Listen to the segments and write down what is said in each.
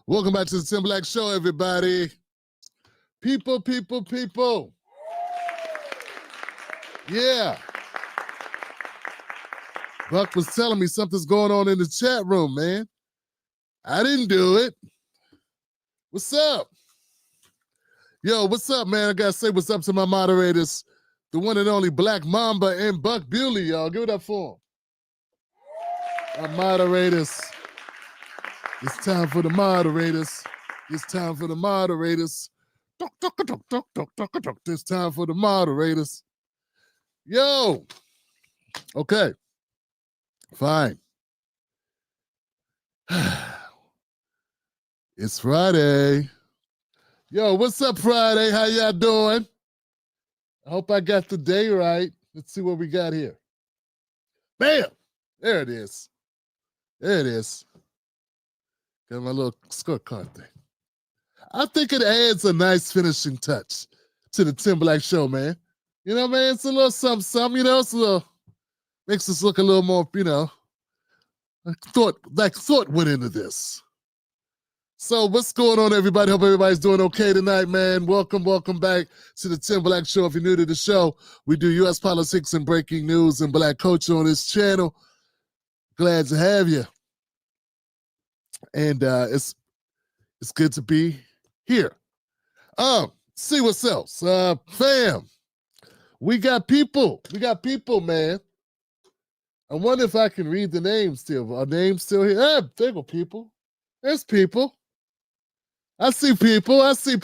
Welcome back to the Tim Black Show, everybody. People. Yeah. Buck was telling me something's going on in the chat room, man. I didn't do it. What's up? Yo, what's up, man? I gotta say what's up to my moderators, the one and only Black Mamba and Buck Bewley, y'all. Give it up for them. Our moderators. It's time for the moderators. It's time for the moderators. It's time for the moderators. Yo. Okay. Fine. It's Friday. Yo, what's up, Friday? How y'all doing? I hope I got the day right. Let's see what we got here. Bam! There it is. There it is. Got my little scorecard thing. I think it adds a nice finishing touch to the Tim Black Show, man. You know, man, it's a little something, you know, it's a little, makes us look a little more, you know, thought went into this. So what's going on, everybody? Hope everybody's doing okay tonight, man. Welcome back to the Tim Black Show. If you're new to the show, we do U.S. politics and breaking news and Black culture on this channel. Glad to have you. And it's good to be here. See what's else. Fam, we got people. Man. I wonder if I can read the names still. Are names still here? There go people. There's people. I see people. I see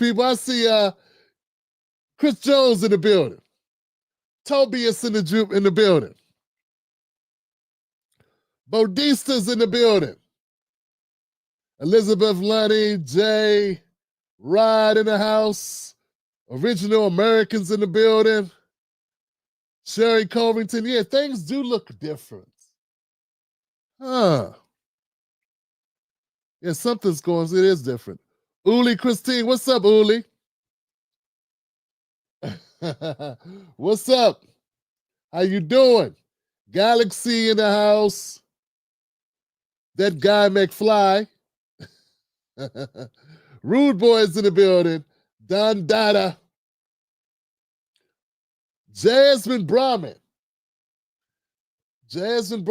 Chris Jones in the building. Tobias in the building. Bodista's in the building. Elizabeth Lunny, Jay, Rod in the house. Original Americans in the building. Sherry Covington. Yeah, things do look different. Huh. Yeah, something's going on. It is different. Uli Christine, what's up, Uli? What's up? How you doing? Galaxy in the house. That guy McFly. Rude Boys in the building. Don Dada. Jasmine Brahman. Jasmine,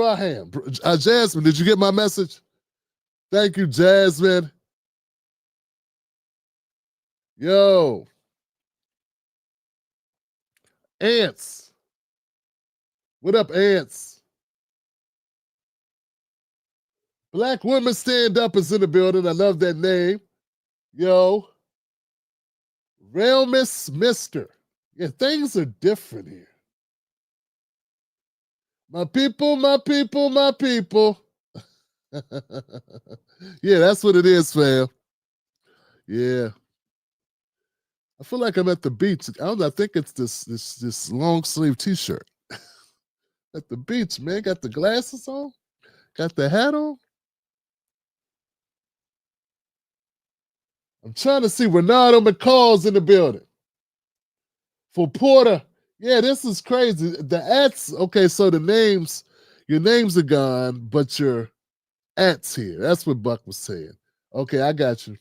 did you get my message? Thank you, Jasmine. Yo. Ants. What up, Ants? Black Women Stand Up is in the building. I love that name. Yo. Realmus Mister. Yeah, things are different here. My people. Yeah, that's what it is, fam. Yeah. I feel like I'm at the beach. I think it's this long sleeve t-shirt. At the beach, man. Got the glasses on. Got the hat on. I'm trying to see Renato McCall's in the building. For Porter. Yeah, this is crazy. The ats, okay, so your names are gone, but your ats here. That's what Buck was saying. Okay, I got you.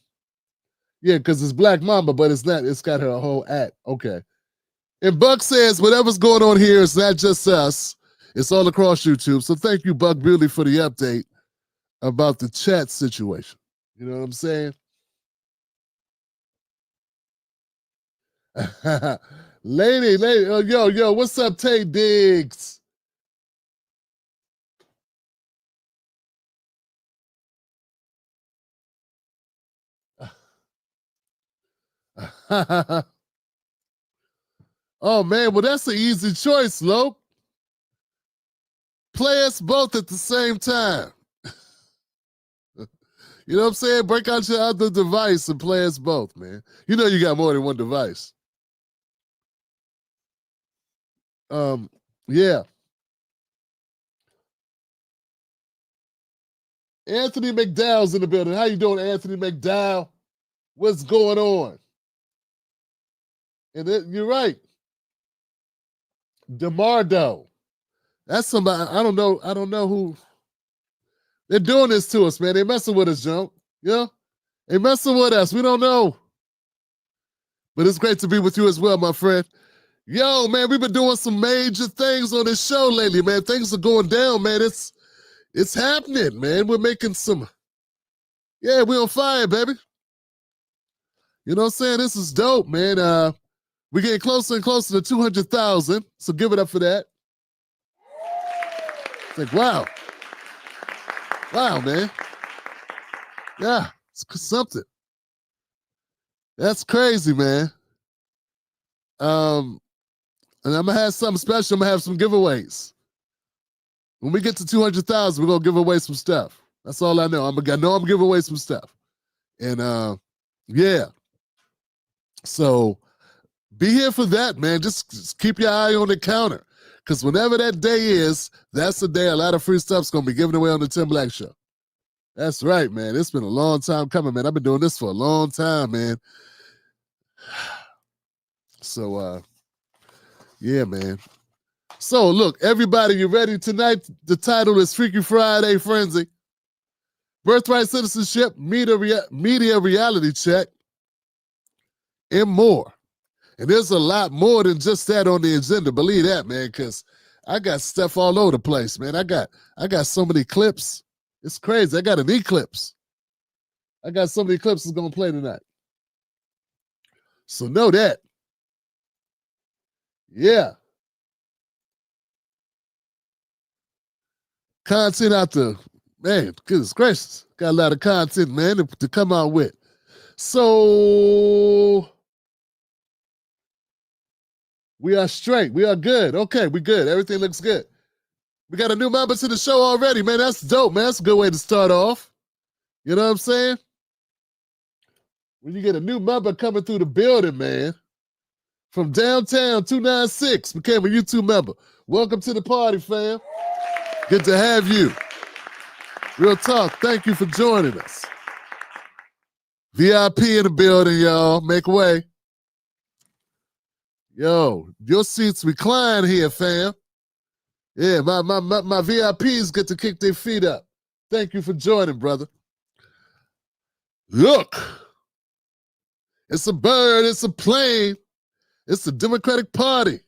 Yeah, because it's Black Mamba, but it's not. It's got her whole at. Okay. And Buck says whatever's going on here is not just us. It's all across YouTube. So thank you, Buck Bewley, for the update about the chat situation. You know what I'm saying? Lady, oh, yo, what's up, Tay Diggs? Oh, man, well, that's an easy choice, Lope. Play us both at the same time. You know what I'm saying? Break out your other device and play us both, man. You know you got more than one device. Yeah. Anthony McDowell's in the building. How you doing, Anthony McDowell? What's going on? And you're right. DeMardo. That's somebody, I don't know who. They're doing this to us, man. They're messing with us, Joe. You know? Ain't messing with us. We don't know. But it's great to be with you as well, my friend. Yo, man, we've been doing some major things on this show lately, man. Things are going down, man. It's happening, man. We're making some, yeah, we're on fire, baby. You know what I'm saying? This is dope, man. We're getting closer and closer to 200,000, so give it up for that. It's like, wow. Wow, man. Yeah, it's something. That's crazy, man. And I'm gonna have something special. I'm gonna have some giveaways. When we get to 200,000, we're gonna give away some stuff. That's all I know. I know I'm giving away some stuff. And yeah. So be here for that, man. Just keep your eye on the counter. Because whenever that day is, that's the day a lot of free stuff's gonna be given away on the Tim Black Show. That's right, man. It's been a long time coming, man. I've been doing this for a long time, man. So yeah, man. So look, everybody, you ready tonight? The title is Freaky Friday Frenzy. Birthright Citizenship, media reality check, and more. And there's a lot more than just that on the agenda. Believe that, man, because I got stuff all over the place, man. I got so many clips. It's crazy. I got an eclipse. I got so many clips that's gonna play tonight. So know that. Yeah. Content out there. Man, goodness gracious. Got a lot of content, man, to come out with. So we are straight. We are good. Okay, we good. Everything looks good. We got a new member to the show already, man. That's dope, man. That's a good way to start off. You know what I'm saying? When you get a new member coming through the building, man, from downtown 296, became a YouTube member. Welcome to the party, fam. Good to have you. Real talk. Thank you for joining us. VIP in the building, y'all. Make way. Yo, your seats recline here, fam. Yeah, my VIPs get to kick their feet up. Thank you for joining, brother. Look, it's a bird, it's a plane, it's the Democratic Party.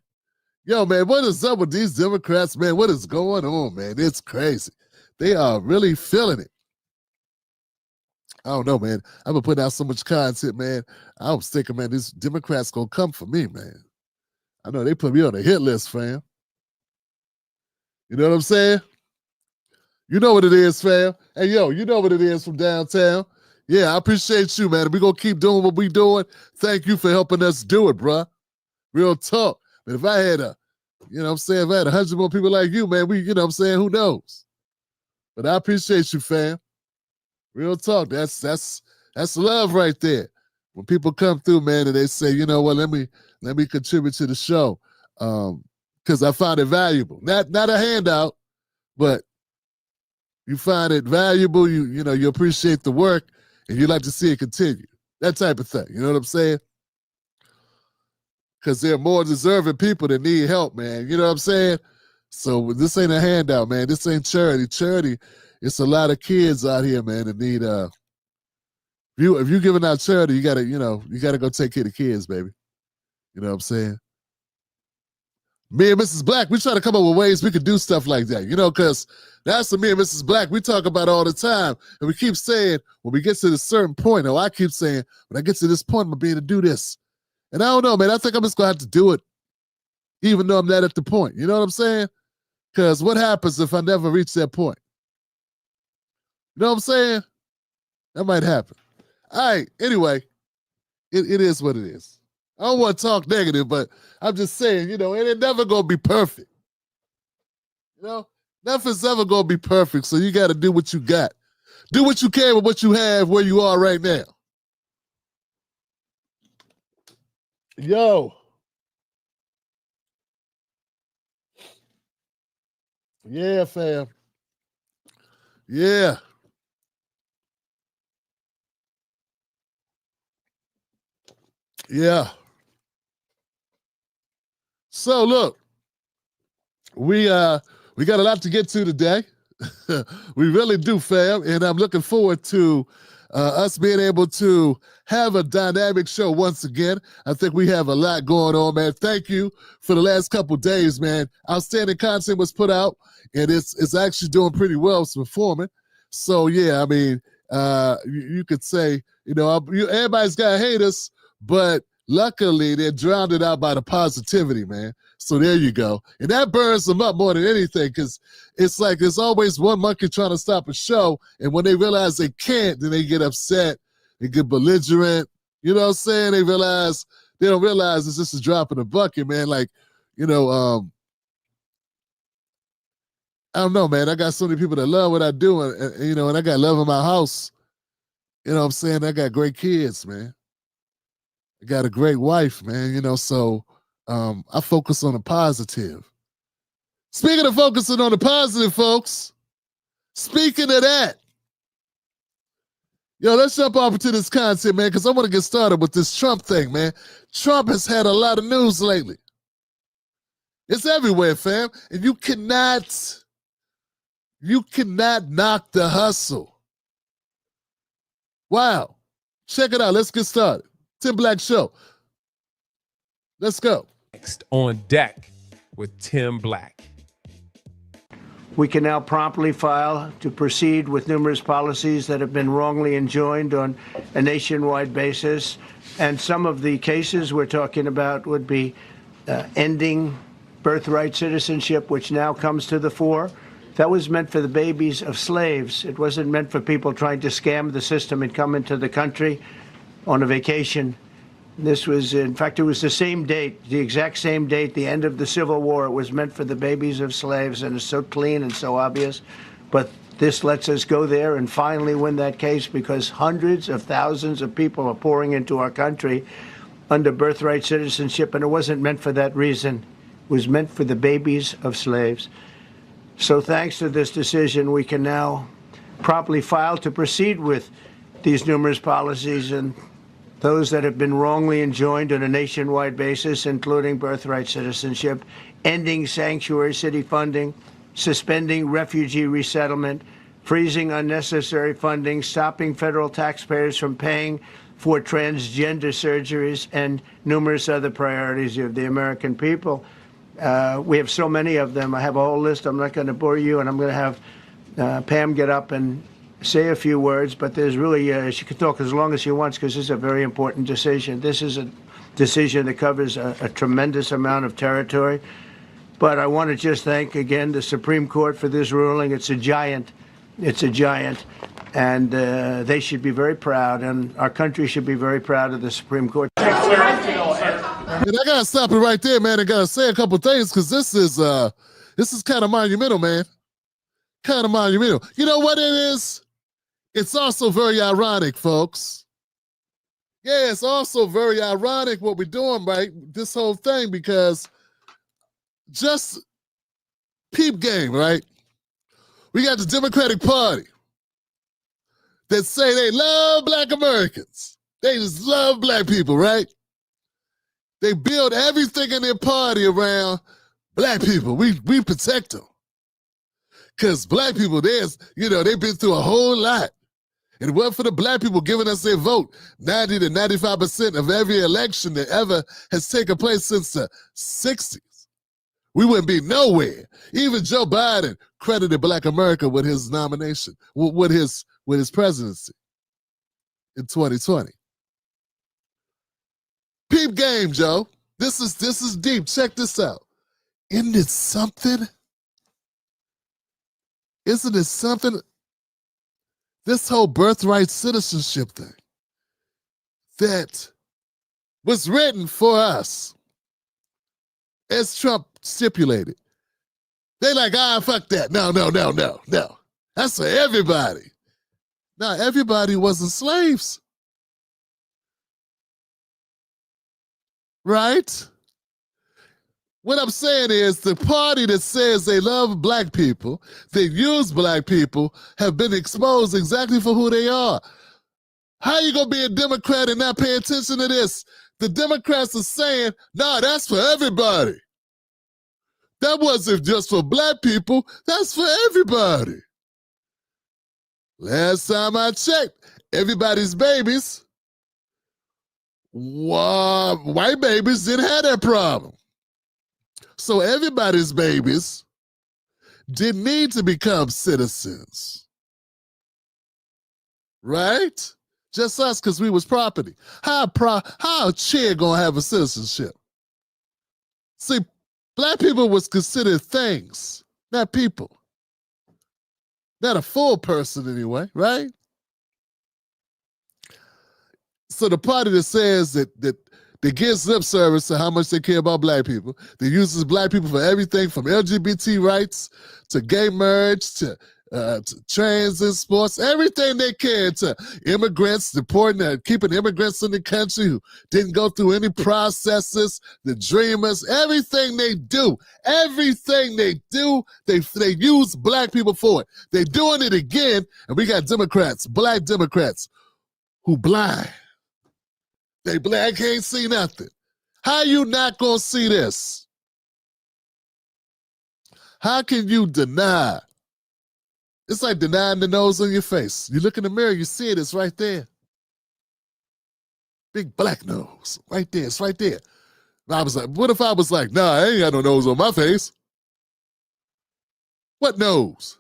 Yo, man, what is up with these Democrats, man? What is going on, man? It's crazy. They are really feeling it. I don't know, man. I've been putting out so much content, man. I was thinking, man, these Democrats gonna come for me, man. I know they put me on a hit list, fam. You know what I'm saying? You know what it is, fam. Hey, yo, you know what it is from downtown. Yeah, I appreciate you, man. We're going to keep doing what we doing. Thank you for helping us do it, bruh. Real talk. But if I had you know what I'm saying, if I had 100 more people like you, man, you know what I'm saying, who knows? But I appreciate you, fam. Real talk. That's love right there. When people come through, man, and they say, you know what, let me contribute to the show. Because I found it valuable. Not a handout, but you find it valuable, you know, you appreciate the work, and you like to see it continue. That type of thing. You know what I'm saying? Because there are more deserving people that need help, man. You know what I'm saying? So this ain't a handout, man. This ain't charity. Charity, it's a lot of kids out here, man, that need if you're giving out charity, you gotta go take care of the kids, baby. You know what I'm saying? Me and Mrs. Black, we try to come up with ways we could do stuff like that, you know, because that's what me and Mrs. Black, we talk about all the time. And we keep saying, when we get to this certain point, or I keep saying, when I get to this point, I'm going to be able to do this. And I don't know, man. I think I'm just going to have to do it, even though I'm not at the point. You know what I'm saying? Because what happens if I never reach that point? You know what I'm saying? That might happen. All right. Anyway, it is what it is. I don't want to talk negative, but I'm just saying, you know, it ain't never going to be perfect. You know, nothing's ever going to be perfect, so you got to do what you got. Do what you can with what you have where you are right now. Yo. Yeah, fam. Yeah. Yeah. So look, we got a lot to get to today. We really do, fam, and I'm looking forward to us being able to have a dynamic show once again. I think we have a lot going on, man. Thank you for the last couple of days, man. Outstanding content was put out, and it's actually doing pretty well. It's performing. So, yeah, I mean, you could say, everybody's got haters, but luckily they're drowned out by the positivity, man. So there you go. And that burns them up more than anything, because it's like there's always one monkey trying to stop a show, and when they realize they can't, then they get upset, they get belligerent. You know what I'm saying? They don't realize it's just a drop in the bucket, man. Like, I don't know, man. I got so many people that love what I do, and I got love in my house. You know what I'm saying? I got great kids, man. I got a great wife, man, so I focus on the positive. Speaking of focusing on the positive, folks, speaking of that, let's jump off into this content, man, because I want to get started with this Trump thing, man. Trump has had a lot of news lately. It's everywhere, fam, and you cannot knock the hustle. Wow. Check it out. Let's get started. Tim Black Show. Let's go. Next on deck with Tim Black. We can now promptly file to proceed with numerous policies that have been wrongly enjoined on a nationwide basis. And some of the cases we're talking about would be ending birthright citizenship, which now comes to the fore. That was meant for the babies of slaves. It wasn't meant for people trying to scam the system and come into the country on a vacation. This was, in fact, it was the same date, the exact same date, the end of the Civil War. It was meant for the babies of slaves, and it's so clean and so obvious. But this lets us go there and finally win that case, because hundreds of thousands of people are pouring into our country under birthright citizenship, and it wasn't meant for that reason. It was meant for the babies of slaves. So thanks to this decision, we can now promptly file to proceed with these numerous policies and those that have been wrongly enjoined on a nationwide basis, including birthright citizenship, ending sanctuary city funding, suspending refugee resettlement, freezing unnecessary funding, stopping federal taxpayers from paying for transgender surgeries, and numerous other priorities of the American people. We have so many of them. I have a whole list. I'm not going to bore you, and I'm going to have Pam get up and say a few words, but there's really, she can talk as long as she wants, because this is a very important decision. This is a decision that covers a tremendous amount of territory. But I want to just thank, again, the Supreme Court for this ruling. It's a giant. It's a giant. And they should be very proud, and our country should be very proud of the Supreme Court. And I got to stop it right there, man. I got to say a couple things, because this is kind of monumental, man. Kind of monumental. You know what it is? It's also very ironic, folks. Yeah, it's also very ironic what we're doing, right? This whole thing, because just peep game, right? We got the Democratic Party that say they love Black Americans. They just love Black people, right? They build everything in their party around Black people. We protect them. Because Black people, they've been through a whole lot. And what for the Black people giving us their vote, 90 to 95% of every election that ever has taken place since the 60s, we wouldn't be nowhere. Even Joe Biden credited Black America with his nomination, with his presidency in 2020. Peep game, Joe. This is deep. Check this out. Isn't it something? Isn't it something? This whole birthright citizenship thing that was written for us, as Trump stipulated. They like, fuck that. No. That's for everybody. Now, everybody wasn't slaves. Right? What I'm saying is the party that says they love Black people, they use Black people, have been exposed exactly for who they are. How you going to be a Democrat and not pay attention to this? The Democrats are saying, nah, that's for everybody. That wasn't just for Black people, that's for everybody. Last time I checked, everybody's babies, white babies didn't have that problem. So everybody's babies didn't need to become citizens. Right? Just us, because we was property. How a chair gonna have a citizenship? See, black people was considered things, not people. Not a full person anyway, right? So the party that says that gives lip service to how much they care about black people, that uses black people for everything from LGBT rights to gay marriage to trans and sports, everything they can, to immigrants, deporting and keeping immigrants in the country who didn't go through any processes, the dreamers, everything they do, they use black people for it. They're doing it again, and we got Democrats, black Democrats, who blind. They black can't see nothing. How you not gonna see this? How can you deny? It's like denying the nose on your face. You look in the mirror, you see it, it's right there. Big black nose, right there, it's right there. And I was like, what if I was like, nah, I ain't got no nose on my face? What nose?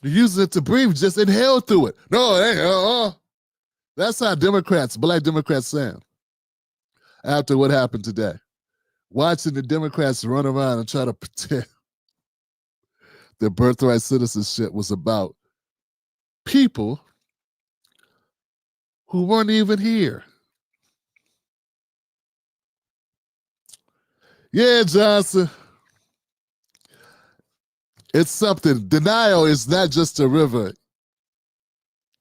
You're using it to breathe, just inhale through it. No, it ain't, That's how Democrats, black Democrats sound after what happened today. Watching the Democrats run around and try to pretend that birthright citizenship was about people who weren't even here. Yeah, Johnson. It's something. Denial is not just a river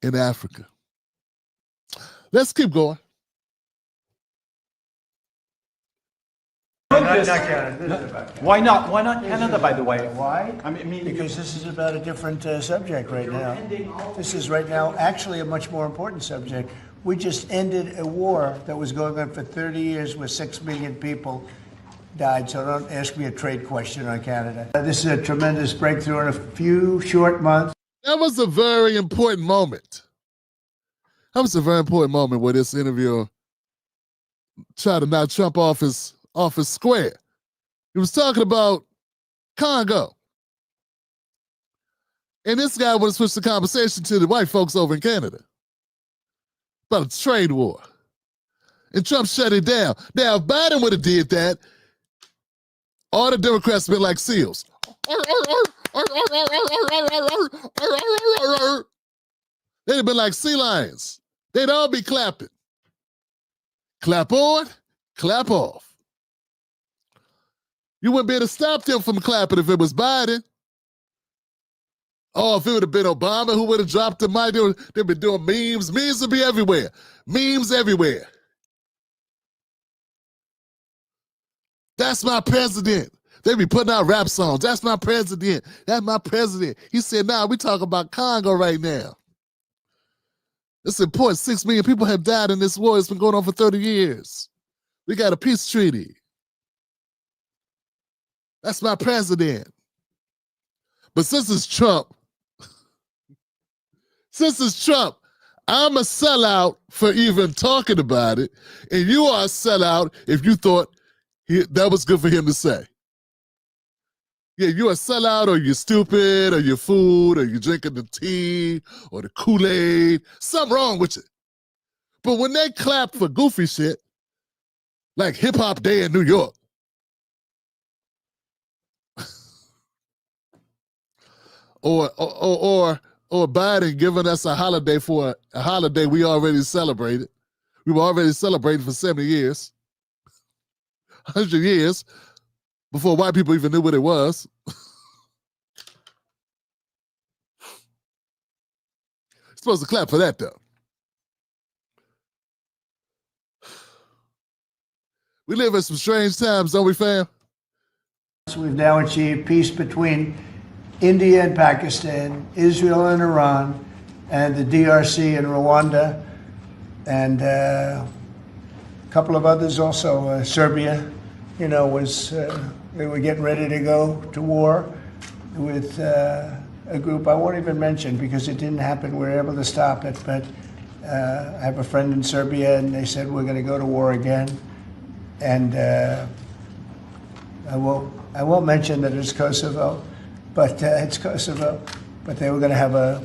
in Africa. Let's keep going. Not Canada. This is about Canada. Why not? Why not Canada, by the way? Why? I mean, Because this is about a different subject right now. This is right now actually a much more important subject. We just ended a war that was going on for 30 years where 6 million people died, so don't ask me a trade question on Canada. This is a tremendous breakthrough in a few short months. That was a very important moment. That was a very important moment where this interviewer tried to knock Trump off his square. He was talking about Congo. And this guy wanted to switch the conversation to the white folks over in Canada about a trade war. And Trump shut it down. Now, if Biden would have did that, all the Democrats been like seals. They'd have been like sea lions. They'd all be clapping. Clap on, clap off. You wouldn't be able to stop them from clapping if it was Biden. Oh, if it would have been Obama who would have dropped the mic, they'd be doing memes. Memes would be everywhere. Memes everywhere. That's my president. They be putting out rap songs. That's my president. That's my president. He said, nah, we talking about Congo right now. It's important. 6 million people have died in this war. It's been going on for 30 years. We got a peace treaty. That's my president. But since it's Trump, I'm a sellout for even talking about it, and you are a sellout if you thought that was good for him to say. Yeah, you're a sellout, or you're stupid, or you're food, or you're drinking the tea, or the Kool-Aid. Something wrong with you. But when they clap for goofy shit, like Hip Hop Day in New York, or Biden giving us a holiday for a holiday we already celebrated. We were already celebrating for 70 years, 100 years, before white people even knew what it was. Supposed to clap for that, though. We live in some strange times, don't we, fam? We've now achieved peace between India and Pakistan, Israel and Iran, and the DRC and Rwanda, and a couple of others also. Serbia, they were getting ready to go to war with a group I won't even mention because it didn't happen. We were able to stop it, but I have a friend in Serbia, and they said we're going to go to war again. And I won't mention that it's Kosovo, but it's Kosovo. But they were going to have a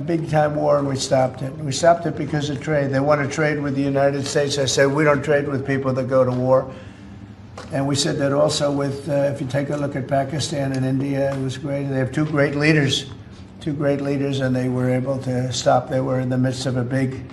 big time war, and we stopped it. We stopped it because of trade. They want to trade with the United States. I said we don't trade with people that go to war. And we said that also with, if you take a look at Pakistan and India, it was great. They have two great leaders, and they were able to stop. They were in the midst of a big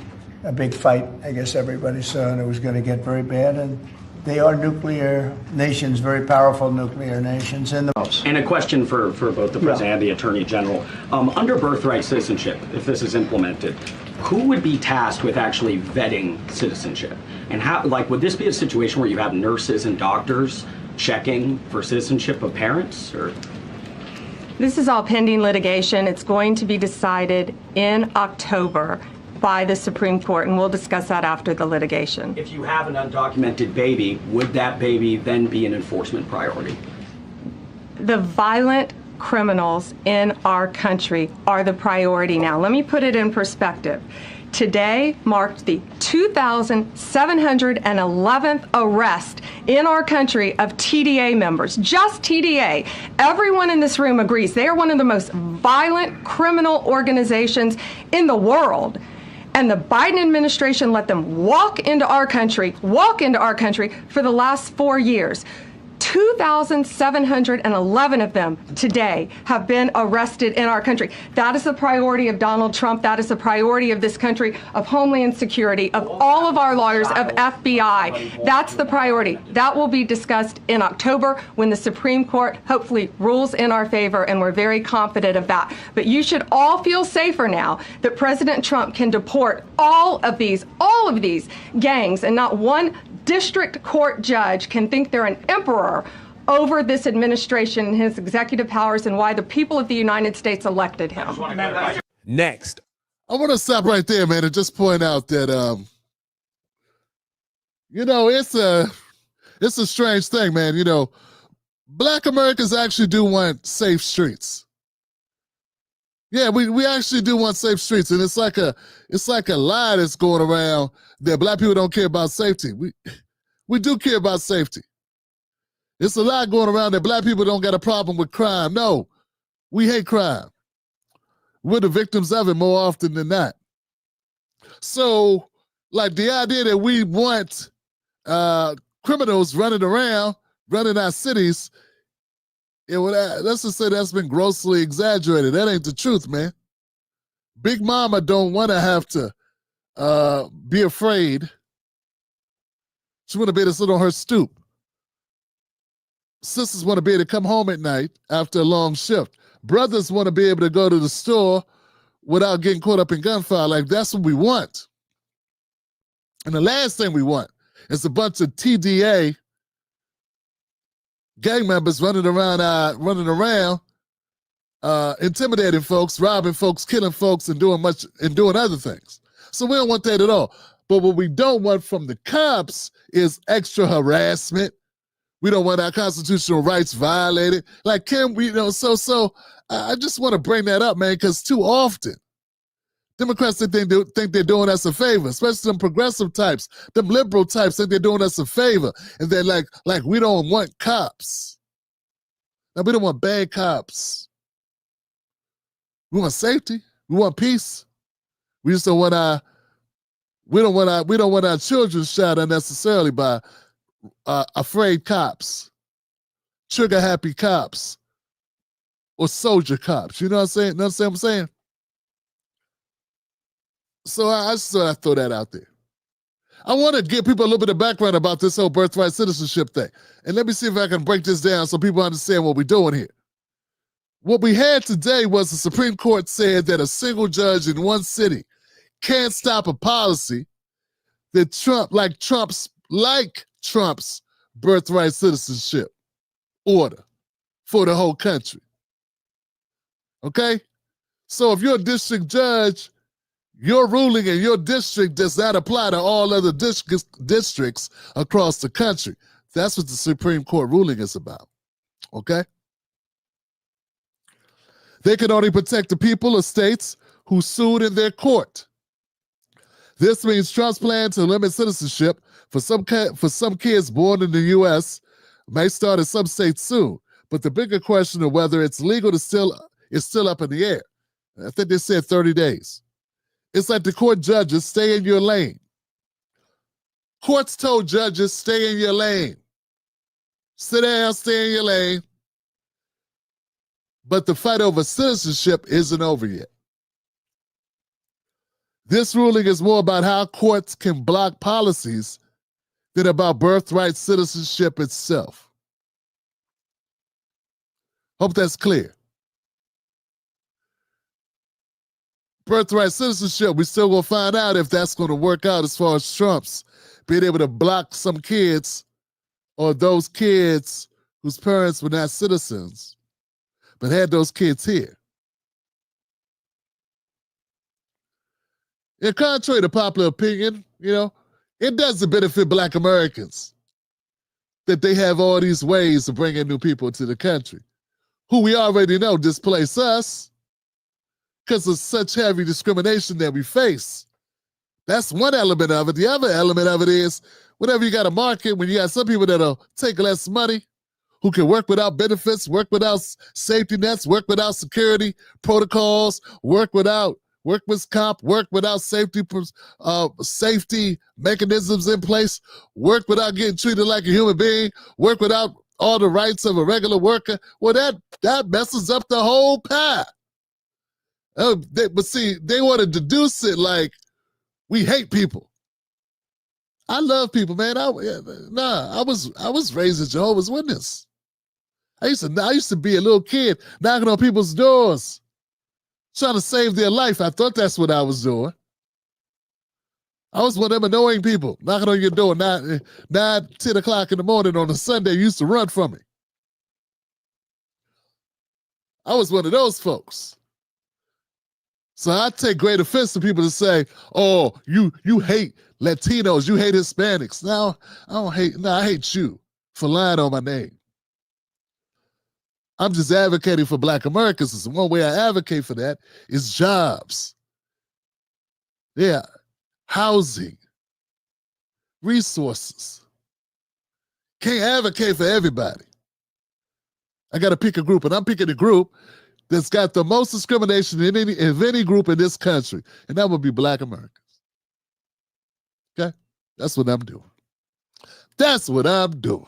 fight, I guess everybody saw, and it was going to get very bad. And they are nuclear nations, very powerful nuclear nations. And a question for both the President and the Attorney General. Under Birthright Citizenship, if this is implemented, who would be tasked with actually vetting citizenship? And how, like, would this be a situation where you have nurses and doctors checking for citizenship of parents, or? This is all pending litigation. It's going to be decided in October by the Supreme Court, and we'll discuss that after the litigation. If you have an undocumented baby, would that baby then be an enforcement priority? The violent criminals in our country are the priority now. Let me put it in perspective. Today marked the 2,711th arrest in our country of TDA members, just TDA. Everyone in this room agrees they are one of the most violent criminal organizations in the world. And the Biden administration let them walk into our country for the last 4 years. 2,711 of them today have been arrested in our country. That is the priority of Donald Trump. That is the priority of this country, of Homeland Security, of all of our lawyers, of FBI. That's the priority. That will be discussed in October when the Supreme Court hopefully rules in our favor, and we're very confident of that. But you should all feel safer now that President Trump can deport all of these gangs, and not one district court judge can think they're an emperor over this administration and his executive powers and why the people of the United States elected him. Next. I want to stop right there, man, and just point out that, it's a strange thing, man. Black Americans actually do want safe streets. Yeah, we actually do want safe streets, and it's like a lie that's going around that black people don't care about safety. We do care about safety. It's a lie going around that black people don't got a problem with crime. No, we hate crime. We're the victims of it more often than not. So, like, the idea that we want criminals running around, running our cities, let's just say that's been grossly exaggerated. That ain't the truth, man. Big Mama don't want to have to be afraid. She want to be able to sit on her stoop. Sisters want to be able to come home at night after a long shift. Brothers want to be able to go to the store without getting caught up in gunfire. Like, that's what we want. And the last thing we want is a bunch of TDA gang members running around, intimidating folks, robbing folks, killing folks, and doing other things. So we don't want that at all. But what we don't want from the cops is extra harassment. We don't want our constitutional rights violated. Like, can we, so I just want to bring that up, man, because too often Democrats think they're doing us a favor, especially them progressive types, them liberal types think they're doing us a favor. And they're like we don't want cops. Now, we don't want bad cops. We want safety. We want peace. We just don't want we don't want our children shot unnecessarily by afraid cops, trigger happy cops, or soldier cops. You know what I'm saying? You know what I'm saying? So I just thought I'd throw that out there. I want to give people a little bit of background about this whole birthright citizenship thing. And let me see if I can break this down so people understand what we're doing here. What we had today was the Supreme Court said that a single judge in one city can't stop a policy that Trump's birthright citizenship order for the whole country. Okay? So if you're a district judge, your ruling in your district does not apply to all other districts across the country. That's what the Supreme Court ruling is about. Okay? They can only protect the people or states who sued in their court. This means Trump's plan to limit citizenship for some kids born in the U.S. may start in some states soon. But the bigger question of whether it's legal is still up in the air. I think they said 30 days. It's like the court judges, stay in your lane. Courts told judges, stay in your lane. Sit down, stay in your lane. But the fight over citizenship isn't over yet. This ruling is more about how courts can block policies than about birthright citizenship itself. Hope that's clear. Birthright citizenship, we still gonna find out if that's gonna work out as far as Trump's being able to block some kids or those kids whose parents were not citizens, but had those kids here. And contrary to popular opinion, it doesn't benefit Black Americans that they have all these ways of bringing new people to the country, who we already know displace us because of such heavy discrimination that we face. That's one element of it. The other element of it is whenever you got a market, when you got some people that'll take less money, who can work without benefits, work without safety nets, work without security protocols, work without workman's comp, work without safety mechanisms in place, work without getting treated like a human being, work without all the rights of a regular worker. Well, that messes up the whole pie. But see, they want to deduce it like we hate people. I love people, man. I was raised a Jehovah's Witness. I used to be a little kid knocking on people's doors, trying to save their life. I thought that's what I was doing. I was one of them annoying people knocking on your door 9, 10 o'clock in the morning on a Sunday. You used to run from me. I was one of those folks. So I take great offense to people that say, oh, you hate Latinos, you hate Hispanics. No, I hate you for lying on my name. I'm just advocating for Black Americans. And one way I advocate for that is jobs. Yeah, housing, resources. Can't advocate for everybody. I got to pick a group, and I'm picking a group that's got the most discrimination of any group in this country, and that would be Black Americans. Okay? That's what I'm doing. That's what I'm doing.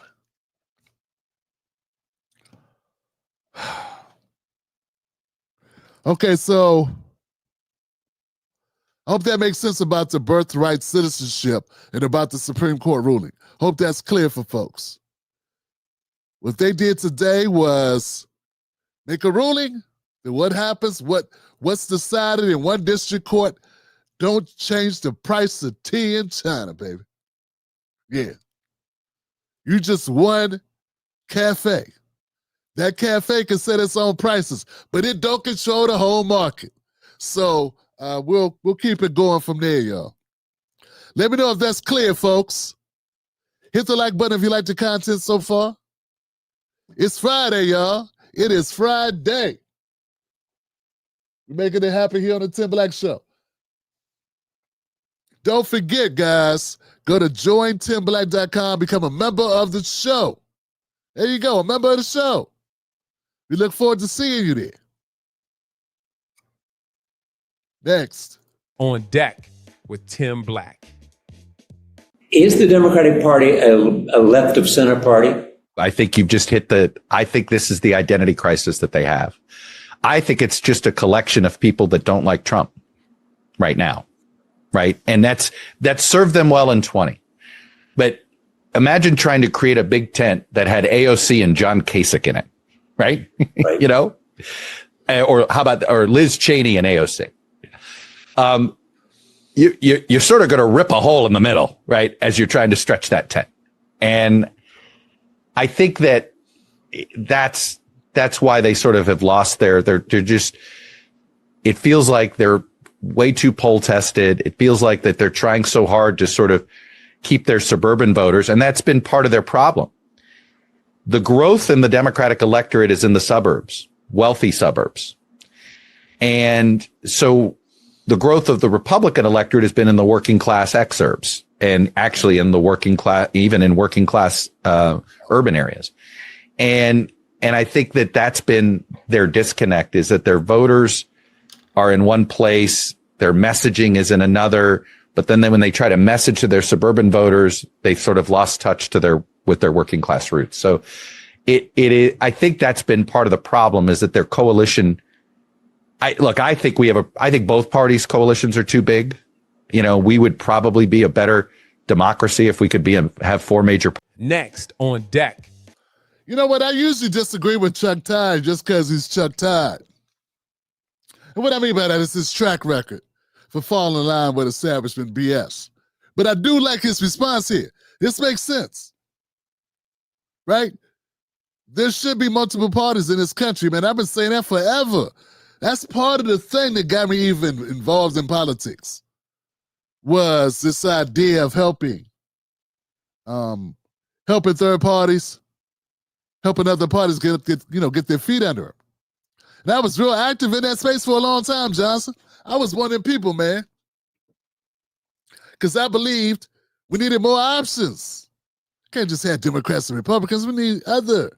Okay, so I hope that makes sense about the birthright citizenship and about the Supreme Court ruling. Hope that's clear for folks. What they did today was make a ruling, then what happens, what's decided in one district court, don't change the price of tea in China, baby. Yeah. You just one cafe. That cafe can set its own prices, but it don't control the whole market. So we'll keep it going from there, y'all. Let me know if that's clear, folks. Hit the like button if you like the content so far. It's Friday, y'all. It is Friday. We're making it happen here on the Tim Black Show. Don't forget, guys, go to jointimblack.com, become a member of the show. There you go, a member of the show. We look forward to seeing you there. Next. On Deck with Tim Black. Is the Democratic Party a left of center party? I think you've just hit I think this is the identity crisis that they have. I think it's just a collection of people that don't like Trump right now. Right. And that served them well in 20. But imagine trying to create a big tent that had AOC and John Kasich in it. Right. Right. Or how about, or Liz Cheney and AOC. You're sort of going to rip a hole in the middle, right, as you're trying to stretch that tent. And I think that's why they sort of have lost they're just, it feels like they're way too poll tested. It feels like that they're trying so hard to sort of keep their suburban voters. And that's been part of their problem. The growth in the Democratic electorate is in the suburbs, wealthy suburbs. And so the growth of the Republican electorate has been in the working class exurbs and actually in the working class, even in working class urban areas. And I think that that's been their disconnect, is that their voters are in one place, their messaging is in another, but then when they try to message to their suburban voters, they've sort of lost touch with their working class roots. So I think that's been part of the problem, is that their coalition. I think both parties' coalitions are too big. You know, we would probably be a better democracy if we could have four major. Next on deck. You know what? I usually disagree with Chuck Todd just because he's Chuck Todd. And what I mean by that is his track record for falling in line with establishment BS. But I do like his response here. This makes sense, right? There should be multiple parties in this country, man. I've been saying that forever. That's part of the thing that got me even involved in politics, was this idea of helping third parties, helping other parties get their feet under them. And I was real active in that space for a long time, Johnson. I was one of them people, man, because I believed we needed more options. Can't just have Democrats and Republicans. We need other.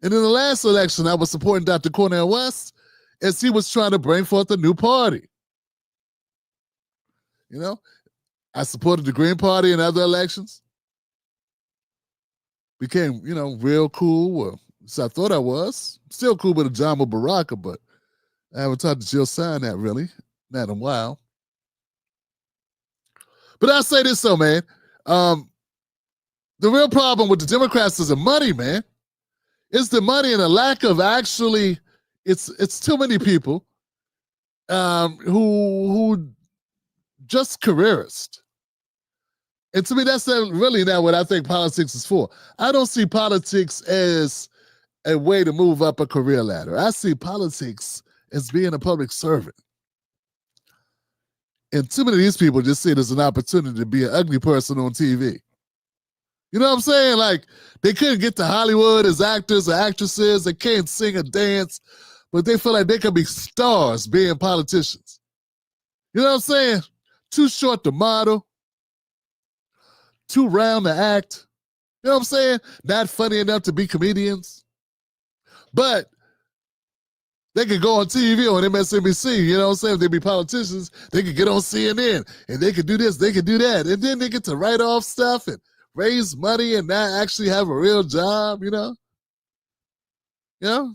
And in the last election, I was supporting Dr. Cornel West as he was trying to bring forth a new party. You know, I supported the Green Party in other elections. Became, real cool. Well, so I thought I was. Still cool with Ajama Baraka, but I haven't talked to Jill Stein that really, not in a while. But I'll say this though, man. The real problem with the Democrats is the money, man. It's the money and the lack of actually, it's too many people who just careerist. And to me, that's really not what I think politics is for. I don't see politics as a way to move up a career ladder. I see politics as being a public servant. And too many of these people just see it as an opportunity to be an ugly person on TV. You know what I'm saying? Like, they couldn't get to Hollywood as actors or actresses. They can't sing or dance, but they feel like they could be stars being politicians. You know what I'm saying? Too short to model, too round to act. You know what I'm saying? Not funny enough to be comedians. But they could go on TV on MSNBC, you know what I'm saying? If they be politicians, they could get on CNN and they could do this, they could do that. And then they get to write off stuff and raise money and not actually have a real job, you know?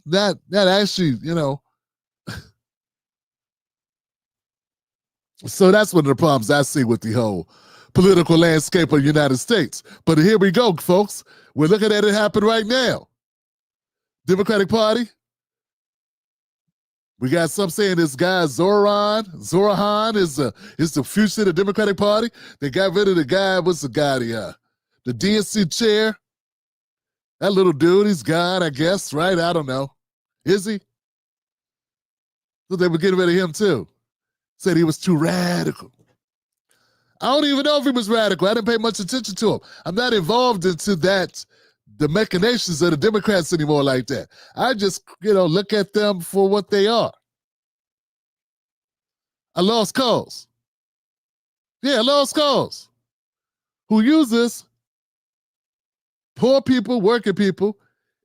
Not actually, So that's one of the problems I see with the whole political landscape of the United States. But here we go, folks. We're looking at it happen right now. Democratic Party. We got some saying this guy Zorahan is the future of the Democratic Party. They got rid of the guy, the DNC chair. That little dude, he's gone, I guess, right? I don't know. Is he? So they were getting rid of him too. Said he was too radical. I don't even know if he was radical. I didn't pay much attention to him. I'm not involved into the machinations of the Democrats anymore like that. I just, look at them for what they are. A lost cause. Yeah, a lost cause. Who uses poor people, working people,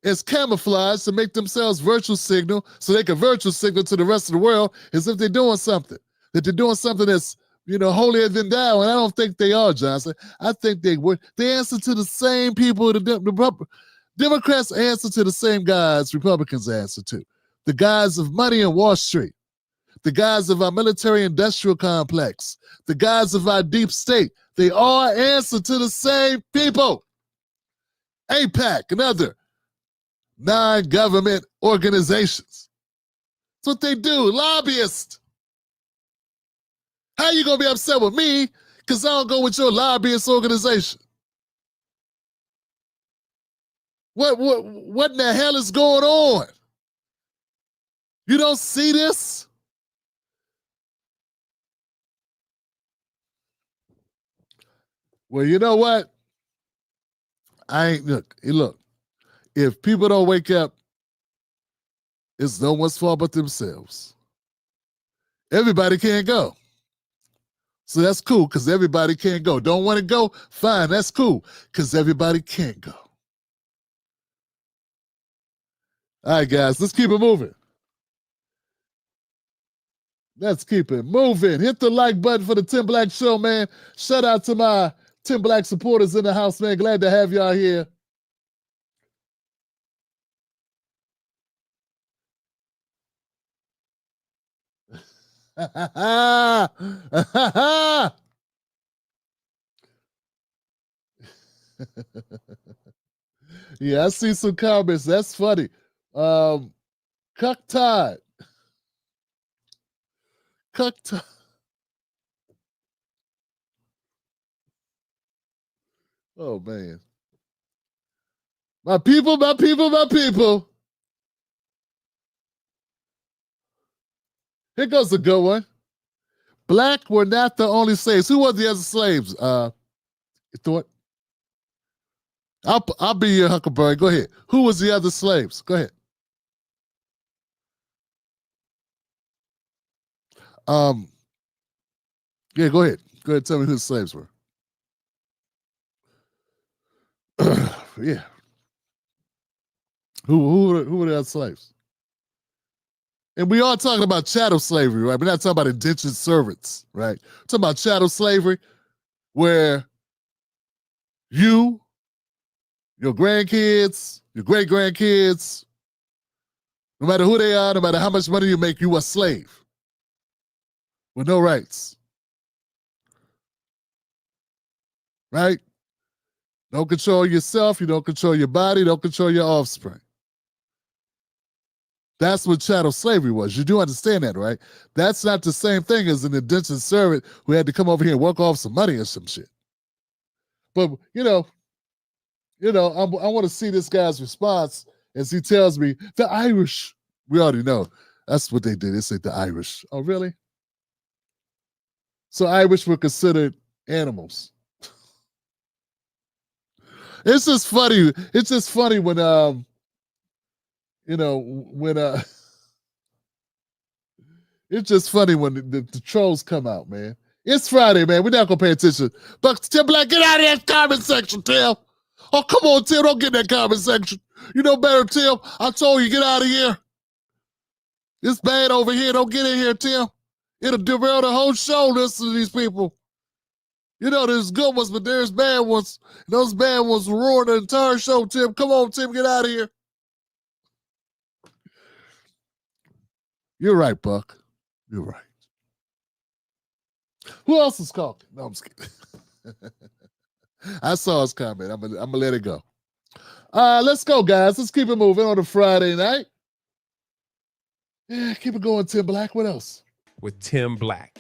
as camouflage to make themselves virtual signal so they can virtual signal to the rest of the world as if they're doing something. That they're doing something that's, holier than thou. And I don't think they are, Johnson. I think they answer to the same people. The Democrats answer to the same guys Republicans answer to. The guys of money in Wall Street. The guys of our military-industrial complex. The guys of our deep state. They all answer to the same people. AIPAC and other non-government organizations. That's what they do, lobbyists. How you gonna be upset with me because I don't go with your lobbyist organization? What in the hell is going on? You don't see this? Well, you know what? Look, if people don't wake up, it's no one's fault but themselves. everybody can't go. So that's cool because everybody can't go. Don't want to go? Fine, that's cool because everybody can't go. All right, guys, let's keep it moving. Let's keep it moving. Hit the like button for the Tim Black Show, man. Shout out to my Tim Black supporters in the house, man. Glad to have y'all here. Yeah, I see some comments. That's funny. Cuck Tide. Cuck Tide. Oh, man. My people, my people, my people. Here goes a good one. Black were not the only slaves. Who were the other slaves? Thought. I'll be your Huckleberry. Go ahead. Who was the other slaves? Go ahead. Yeah, go ahead. Go ahead and tell me who the slaves were. Yeah. Who were the other slaves? And we are talking about chattel slavery, right? We're not talking about indentured servants, right? We're talking about chattel slavery where you, your grandkids, your great-grandkids, no matter who they are, no matter how much money you make, you a slave with no rights. Right? Don't control yourself, you don't control your body, don't control your offspring. That's what chattel slavery was. You do understand that, right? That's not the same thing as an indentured servant who had to come over here and work off some money or some shit. But, I want to see this guy's response as he tells me, the Irish, we already know. That's what they did. They said the Irish. Oh, really? So Irish were considered animals. It's just funny. It's just funny when it's just funny when the trolls come out, man. It's Friday, man. We're not gonna pay attention. But Tim Black, get out of that comment section, Tim. Oh, come on, Tim. Don't get in that comment section. You know better, Tim. I told you, get out of here. It's bad over here. Don't get in here, Tim. It'll derail the whole show. Listen to these people. There's good ones, but there's bad ones. Those bad ones ruin the entire show, Tim. Come on, Tim, get out of here. You're right, Buck. You're right. Who else is talking? No, I'm just kidding. I saw his comment. I'm gonna let it go. Let's go, guys. Let's keep it moving on a Friday night. Yeah, keep it going, Tim Black. What else? With Tim Black.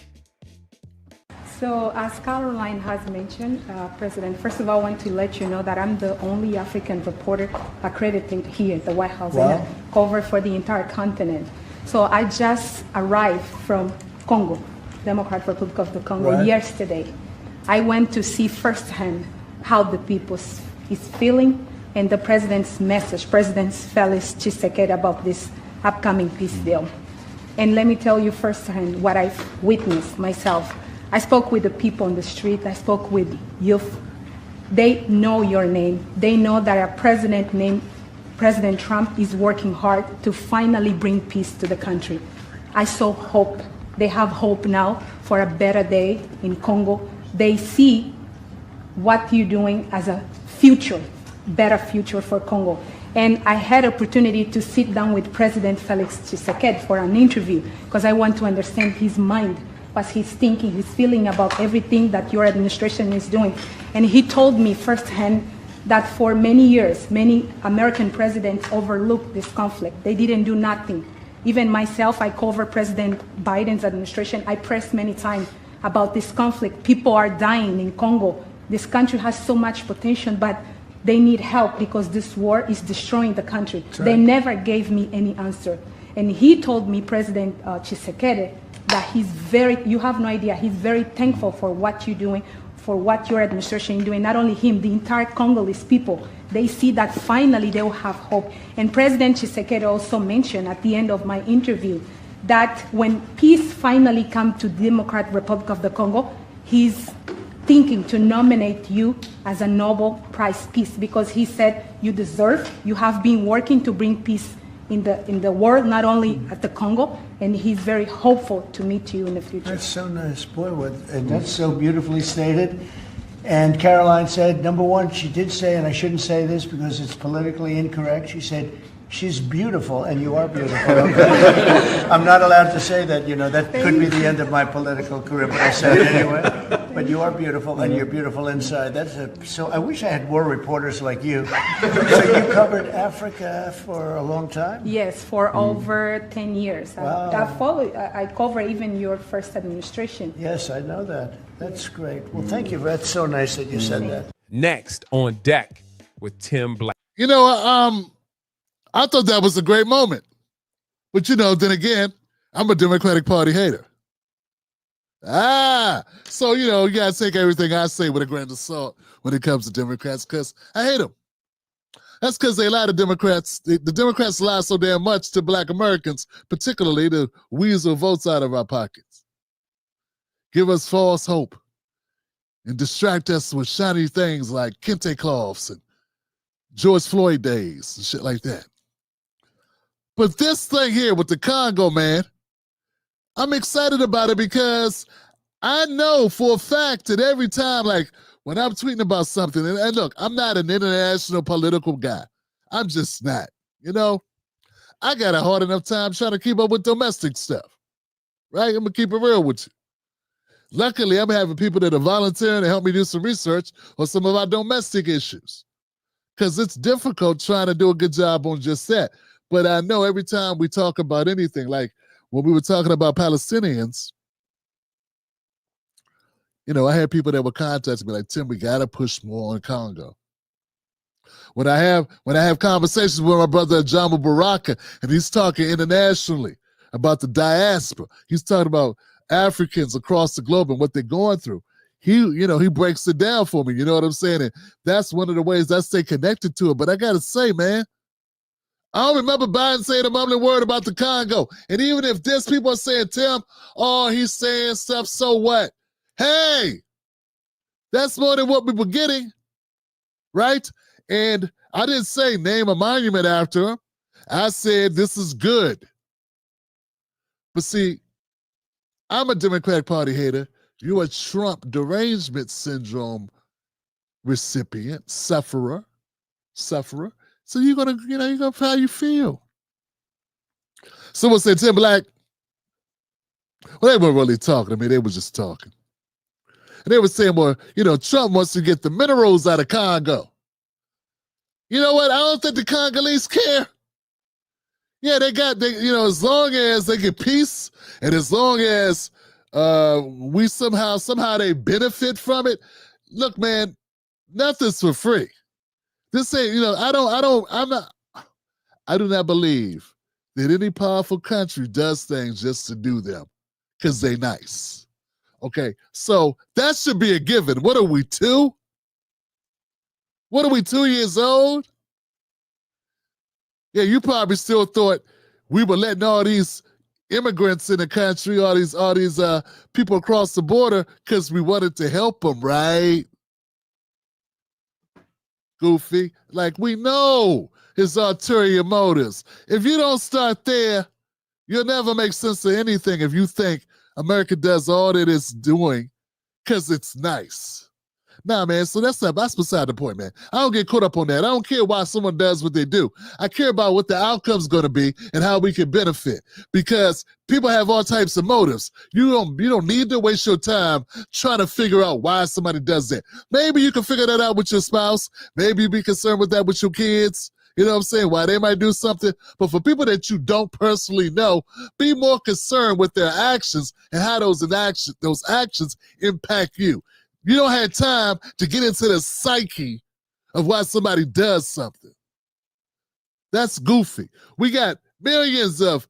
So as Caroline has mentioned, President, first of all, I want to let you know that I'm the only African reporter accredited here at the White House. Wow. And I cover for the entire continent. So I just arrived from Congo, Democratic Republic of the Congo, yesterday. I went to see firsthand how the people is feeling and the president's message, President Felix Tshisekedi, about this upcoming peace deal. And let me tell you firsthand what I've witnessed myself. I spoke with the people on the street. I spoke with youth. They know your name. They know that a president named President Trump is working hard to finally bring peace to the country. I saw hope. They have hope now for a better day in Congo. They see what you're doing as a future, better future for Congo. And I had opportunity to sit down with President Felix Tshisekedi for an interview because I want to understand his mind, what he's thinking, his feeling about everything that your administration is doing. And he told me firsthand that for many years, many American presidents overlooked this conflict. They didn't do nothing. Even myself, I cover President Biden's administration. I pressed many times about this conflict. People are dying in Congo. This country has so much potential, but they need help because this war is destroying the country. Right. They never gave me any answer. And he told me, President Tshisekedi, that you have no idea, he's very thankful for what you're doing, for what your administration is doing. Not only him, the entire Congolese people, they see that finally they will have hope. And President Tshisekedi also mentioned at the end of my interview that when peace finally comes to Democratic Republic of the Congo, he's thinking to nominate you as a Nobel Prize Peace, because he said you deserve, you have been working to bring peace in the world, not only at the Congo, and he's very hopeful to meet you in the future. That's so nice, boy, and that's so beautifully stated. And Caroline said, number one, she did say, and I shouldn't say this because it's politically incorrect, she said, she's beautiful, and you are beautiful. Okay? I'm not allowed to say that, you know, that could be the end of my political career, but I said it anyway. But you are beautiful, and you're beautiful inside. So I wish I had more reporters like you. So you covered Africa for a long time? Yes, for over 10 years. Wow. I cover even your first administration. Yes, I know that. That's great. Well, thank you. That's so nice that you said that. Next on deck with Tim Black. You know, I thought that was a great moment. But, you know, then again, I'm a Democratic Party hater. So, you know, you got to take everything I say with a grain of salt when it comes to Democrats, because I hate them. That's because they lie to Democrats. The Democrats lie so damn much to Black Americans, particularly to weasel votes out of our pockets. Give us false hope and distract us with shiny things like kente cloths and George Floyd days and shit like that. But this thing here with the Congo, man, I'm excited about it because I know for a fact that every time, like when I'm tweeting about something, and look, I'm not an international political guy. I'm just not. You know, I got a hard enough time trying to keep up with domestic stuff, right? I'm going to keep it real with you. Luckily, I'm having people that are volunteering to help me do some research on some of our domestic issues, because it's difficult trying to do a good job on just that. But I know every time we talk about anything, like when we were talking about Palestinians, you know, I had people that would contact me like, Tim, we got to push more on Congo. When I have conversations with my brother Jamal Baraka, and he's talking internationally about the diaspora, he's talking about Africans across the globe and what they're going through. He breaks it down for me. You know what I'm saying? And that's one of the ways I stay connected to it. But I got to say, man, I don't remember Biden saying a mumbling word about the Congo. And even if there's people are saying, Tim, oh, he's saying stuff, so what? Hey, that's more than what we were getting, right? And I didn't say name a monument after him. I said this is good. But see, I'm a Democratic Party hater. You're a Trump derangement syndrome recipient, sufferer. So you're gonna how you feel. Someone said, Tim Black, well, they weren't really talking to me, they were just talking. And they were saying, well, you know, Trump wants to get the minerals out of Congo. You know what? I don't think the Congolese care. Yeah, as long as they get peace, and as long as we somehow they benefit from it. Look, man, nothing's for free. This ain't, I do not believe that any powerful country does things just to do them because they nice. Okay, so that should be a given. What are we, 2? What are we, 2 years old? Yeah, you probably still thought we were letting all these immigrants in the country, all these people across the border because we wanted to help them, right? Goofy. Like, we know his ulterior motives. If you don't start there, you'll never make sense of anything if you think America does all that it's doing because it's nice. Nah, man, so that's beside the point, man. I don't get caught up on that. I don't care why someone does what they do. I care about what the outcome's going to be and how we can benefit, because people have all types of motives. You don't need to waste your time trying to figure out why somebody does that. Maybe you can figure that out with your spouse. Maybe you be concerned with that with your kids. You know what I'm saying? Why they might do something. But for people that you don't personally know, be more concerned with their actions and how those actions impact you. You don't have time to get into the psyche of why somebody does something. That's goofy. We got millions of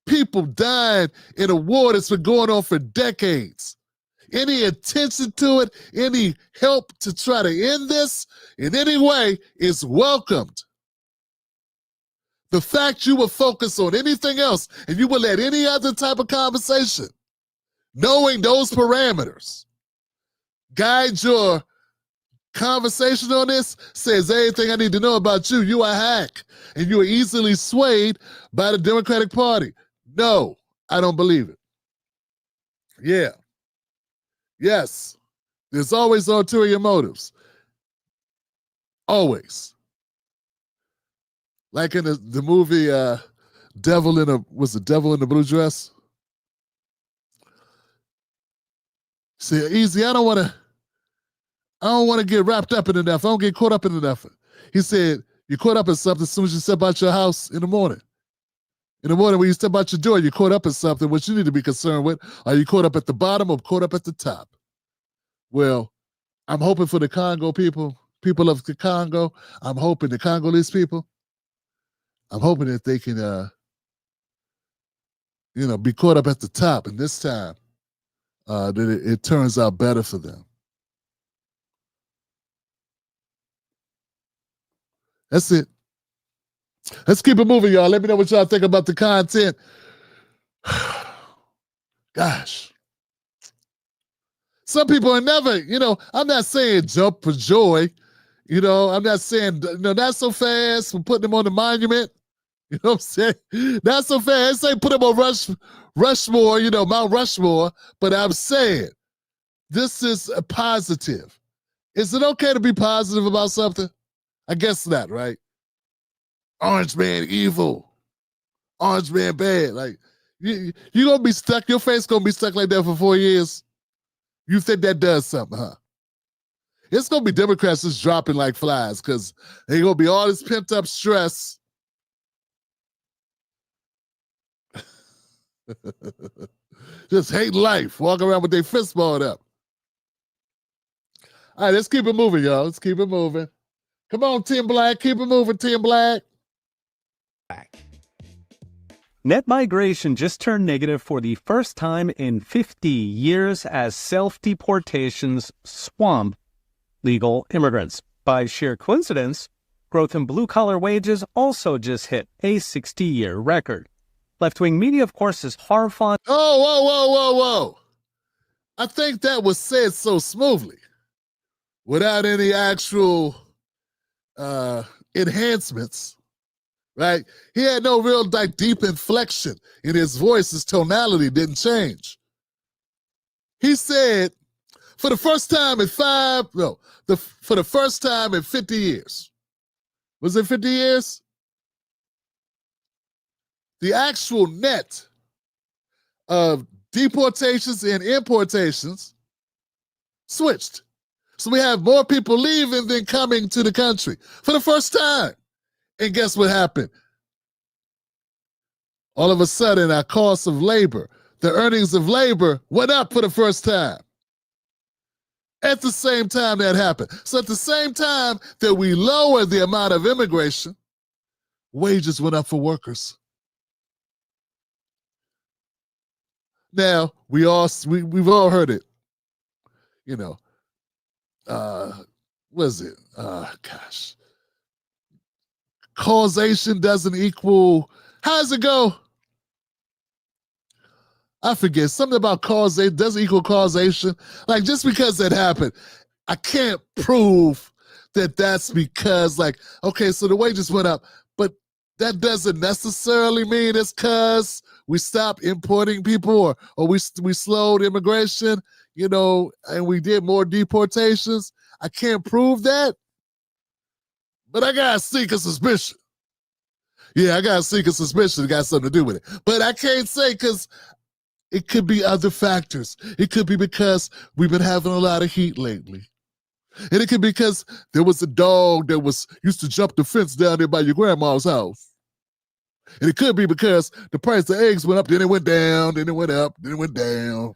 people dying in a war that's been going on for decades. Any attention to it, any help to try to end this in any way is welcomed. The fact you would focus on anything else and you would let any other type of conversation, knowing those parameters, guide your conversation on this, says everything I need to know about you. You are a hack and you are easily swayed by the Democratic Party. No, I don't believe it. Yeah. Yes. There's always ulterior motives. Always. Like in the movie Devil in the Blue Dress? See, Easy, I don't want to get wrapped up in enough. I don't get caught up in enough. He said, you're caught up in something as soon as you step out your house in the morning. In the morning when you step out your door, you're caught up in something. What you need to be concerned with, are you caught up at the bottom or caught up at the top? Well, I'm hoping for the Congo people of the Congo. I'm hoping the Congolese people. I'm hoping that they can, be caught up at the top. And this time, that it turns out better for them. That's it. Let's keep it moving, y'all. Let me know what y'all think about the content. Gosh. Some people are never, I'm not saying jump for joy. I'm not saying, not so fast for putting them on the monument. You know what I'm saying? Not so fast. I say put them on Rushmore, Mount Rushmore. But I'm saying this is a positive. Is it okay to be positive about something? I guess not, right? Orange man evil. Orange man bad. Like, you're going to be stuck. Your face going to be stuck like that for 4 years. You think that does something, huh? It's going to be Democrats just dropping like flies because they're going to be all this pent-up stress. Just hate life. Walk around with their fists balled up. All right, let's keep it moving, y'all. Let's keep it moving. Come on, Tim Black. Keep it moving, Tim Black. Net migration just turned negative for the first time in 50 years as self-deportations swamp legal immigrants. By sheer coincidence, growth in blue-collar wages also just hit a 60-year record. Left-wing media, of course, is horrified. Oh, whoa. I think that was said so smoothly without any actual enhancements. Right? He had no real deep inflection in his voice. His tonality didn't change. He said, for the first time in 50 years. Was it 50 years? The actual net of deportations and importations switched. So we have more people leaving than coming to the country for the first time. And guess what happened? All of a sudden, our cost of labor, the earnings of labor went up for the first time. At the same time that happened. So at the same time that we lowered the amount of immigration, wages went up for workers. Now, we've all heard it. What is it? Gosh. Causation doesn't equal, how does it go? I forget, something about causation doesn't equal causation. Like, just because that happened, I can't prove that that's because, okay, so the wages went up, but that doesn't necessarily mean it's because we stopped importing people or we slowed immigration, and we did more deportations. I can't prove that. But I got to seek a suspicion. Yeah, I got to seek a suspicion. It got something to do with it. But I can't say because it could be other factors. It could be because we've been having a lot of heat lately. And it could be because there was a dog that used to jump the fence down there by your grandma's house. And it could be because the price of eggs went up, then it went down, then it went up, then it went down.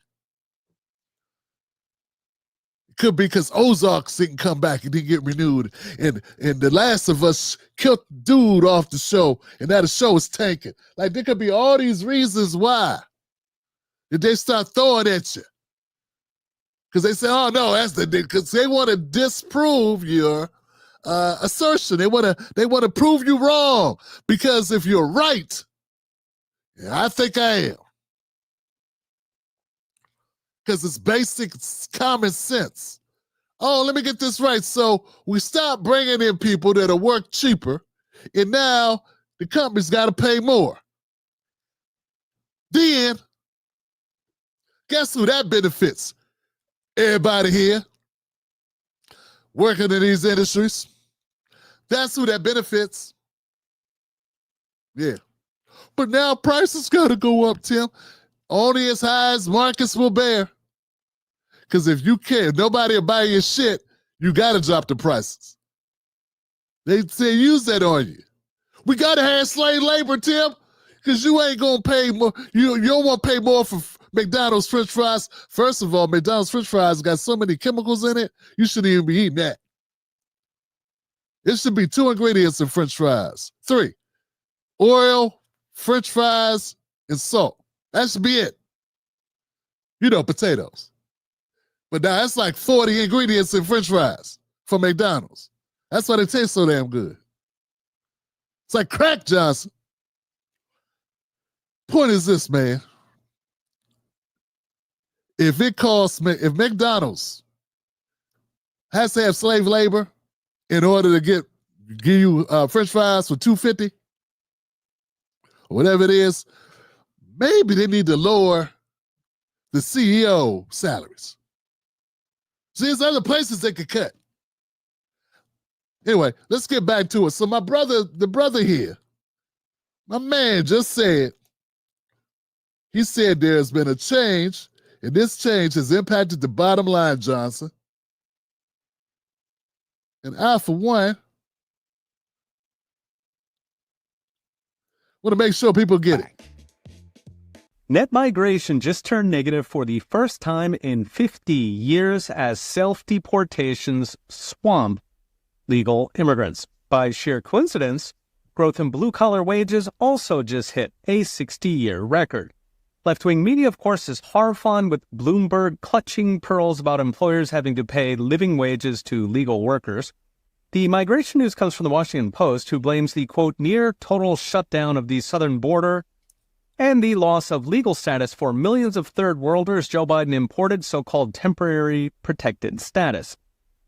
Could be because Ozarks didn't come back and didn't get renewed. And The Last of Us killed dude off the show, and now the show is tanking. Like, there could be all these reasons why did they start throwing at you. Because they say, oh, no, that's because they want to disprove your assertion. They want to prove you wrong, because if you're right, I think I am, because it's basic common sense. Oh, let me get this right. So we stopped bringing in people that'll work cheaper, and now the company's got to pay more. Then, guess who that benefits? Everybody here working in these industries. That's who that benefits. Yeah. But now prices got to go up, Tim. Only as high as markets will bear. Because if you can't, nobody will buy your shit, you got to drop the prices. They use that on you. We got to have slave labor, Tim, because you ain't going to pay more. You don't want to pay more for McDonald's French fries. First of all, McDonald's French fries got so many chemicals in it, you shouldn't even be eating that. It should be 2 ingredients in French fries. 3, oil, French fries, and salt. That should be it. You know, potatoes. But now that's like 40 ingredients in French fries from McDonald's. That's why they taste so damn good. It's like crack, Johnson. Point is this, man. If McDonald's has to have slave labor in order to give you French fries for $2.50, or whatever it is, maybe they need to lower the CEO salaries. See, there's other places they could cut. Anyway, let's get back to it. So the brother here, my man just said, he said there's been a change, and this change has impacted the bottom line, Johnson. And I, for one, want to make sure people get it. Net migration just turned negative for the first time in 50 years as self-deportations swamp legal immigrants. By sheer coincidence, growth in blue-collar wages also just hit a 60-year record. Left-wing media, of course, is horrified, with Bloomberg clutching pearls about employers having to pay living wages to legal workers. The migration news comes from the Washington Post, who blames the, quote, near total shutdown of the southern border and the loss of legal status for millions of third worlders Joe Biden imported so-called temporary protected status.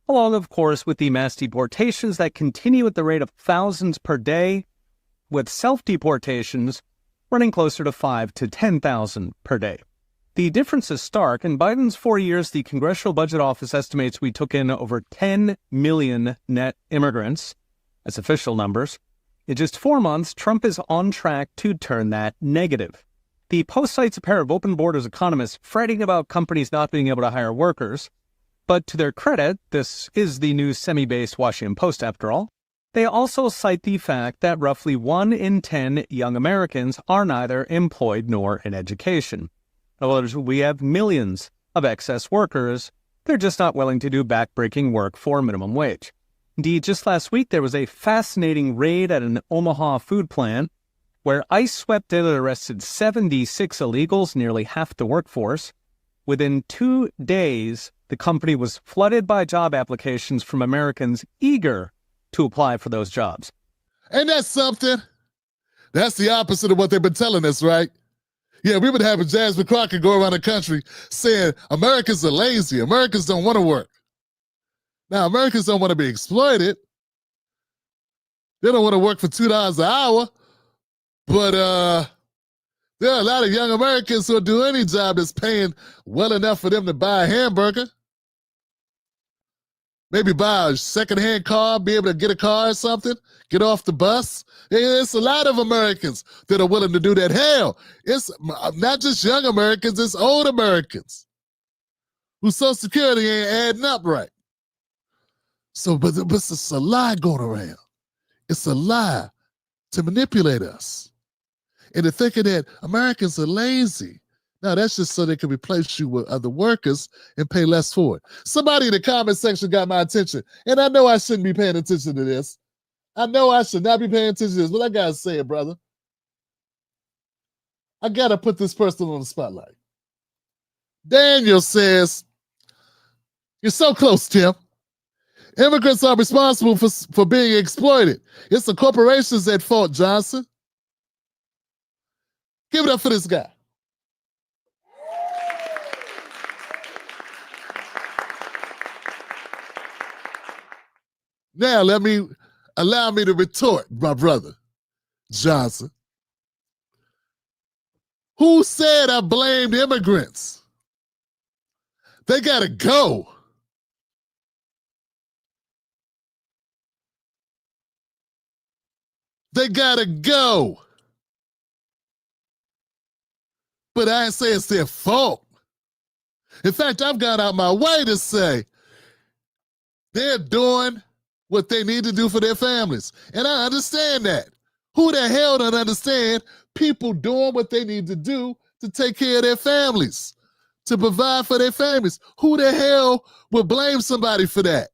Along, of course, with the mass deportations that continue at the rate of thousands per day, with self-deportations running closer to 5,000 to 10,000 per day. The difference is stark. In Biden's 4 years, the Congressional Budget Office estimates we took in over 10 million net immigrants. That's official numbers. In just 4 months, Trump is on track to turn that negative. The Post cites a pair of open borders economists fretting about companies not being able to hire workers. But to their credit, this is the new semi-based Washington Post after all, they also cite the fact that roughly 1 in 10 young Americans are neither employed nor in education. In other words, we have millions of excess workers. They're just not willing to do backbreaking work for minimum wage. Indeed, just last week, there was a fascinating raid at an Omaha food plant where ICE swept in and arrested 76 illegals, nearly half the workforce. Within 2 days, the company was flooded by job applications from Americans eager to apply for those jobs. Ain't that something? That's the opposite of what they've been telling us, right? Yeah, we've been having Jasmine Crockett go around the country saying Americans are lazy. Americans don't want to work. Now, Americans don't want to be exploited. They don't want to work for $2 an hour. But there are a lot of young Americans who'll do any job that's paying well enough for them to buy a hamburger. Maybe buy a secondhand car, be able to get a car or something, get off the bus. It's a lot of Americans that are willing to do that. Hell, it's not just young Americans, it's old Americans whose Social Security ain't adding up right. So, but it's a lie going around. It's a lie to manipulate us into thinking that Americans are lazy. No, that's just so they can replace you with other workers and pay less for it. Somebody in the comment section got my attention, and I know I shouldn't be paying attention to this. I know I should not be paying attention to this, but I gotta say it, brother. I gotta put this person on the spotlight. Daniel says, "You're so close, Tim. Immigrants are responsible for being exploited. It's the corporations at fault, Johnson. Give it up for this guy. Now, allow me to retort, my brother, Johnson. Who said I blamed immigrants? They gotta go. They gotta go. But I ain't say it's their fault. In fact, I've gone out my way to say they're doing what they need to do for their families. And I understand that. Who the hell don't understand people doing what they need to do to take care of their families, to provide for their families? Who the hell would blame somebody for that?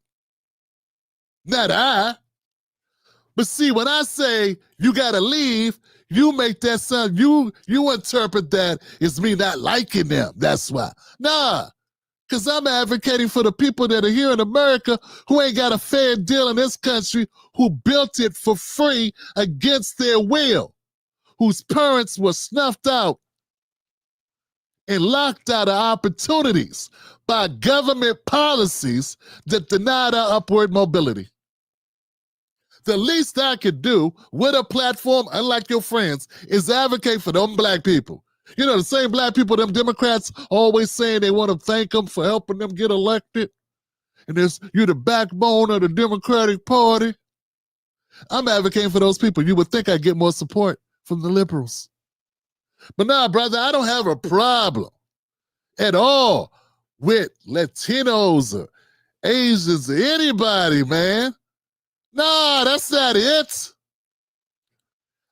Not I. But see, when I say you gotta leave, you make that sound, you interpret that as me not liking them. That's why. Nah. Because I'm advocating for the people that are here in America who ain't got a fair deal in this country, who built it for free against their will, whose parents were snuffed out and locked out of opportunities by government policies that denied our upward mobility. The least I could do with a platform, unlike your friends, is advocate for them black people. You know, the same black people, them Democrats always saying they want to thank them for helping them get elected. And you're the backbone of the Democratic Party. I'm advocating for those people. You would think I'd get more support from the liberals. But nah, brother, I don't have a problem at all with Latinos or Asians or anybody, man. Nah, that's not it.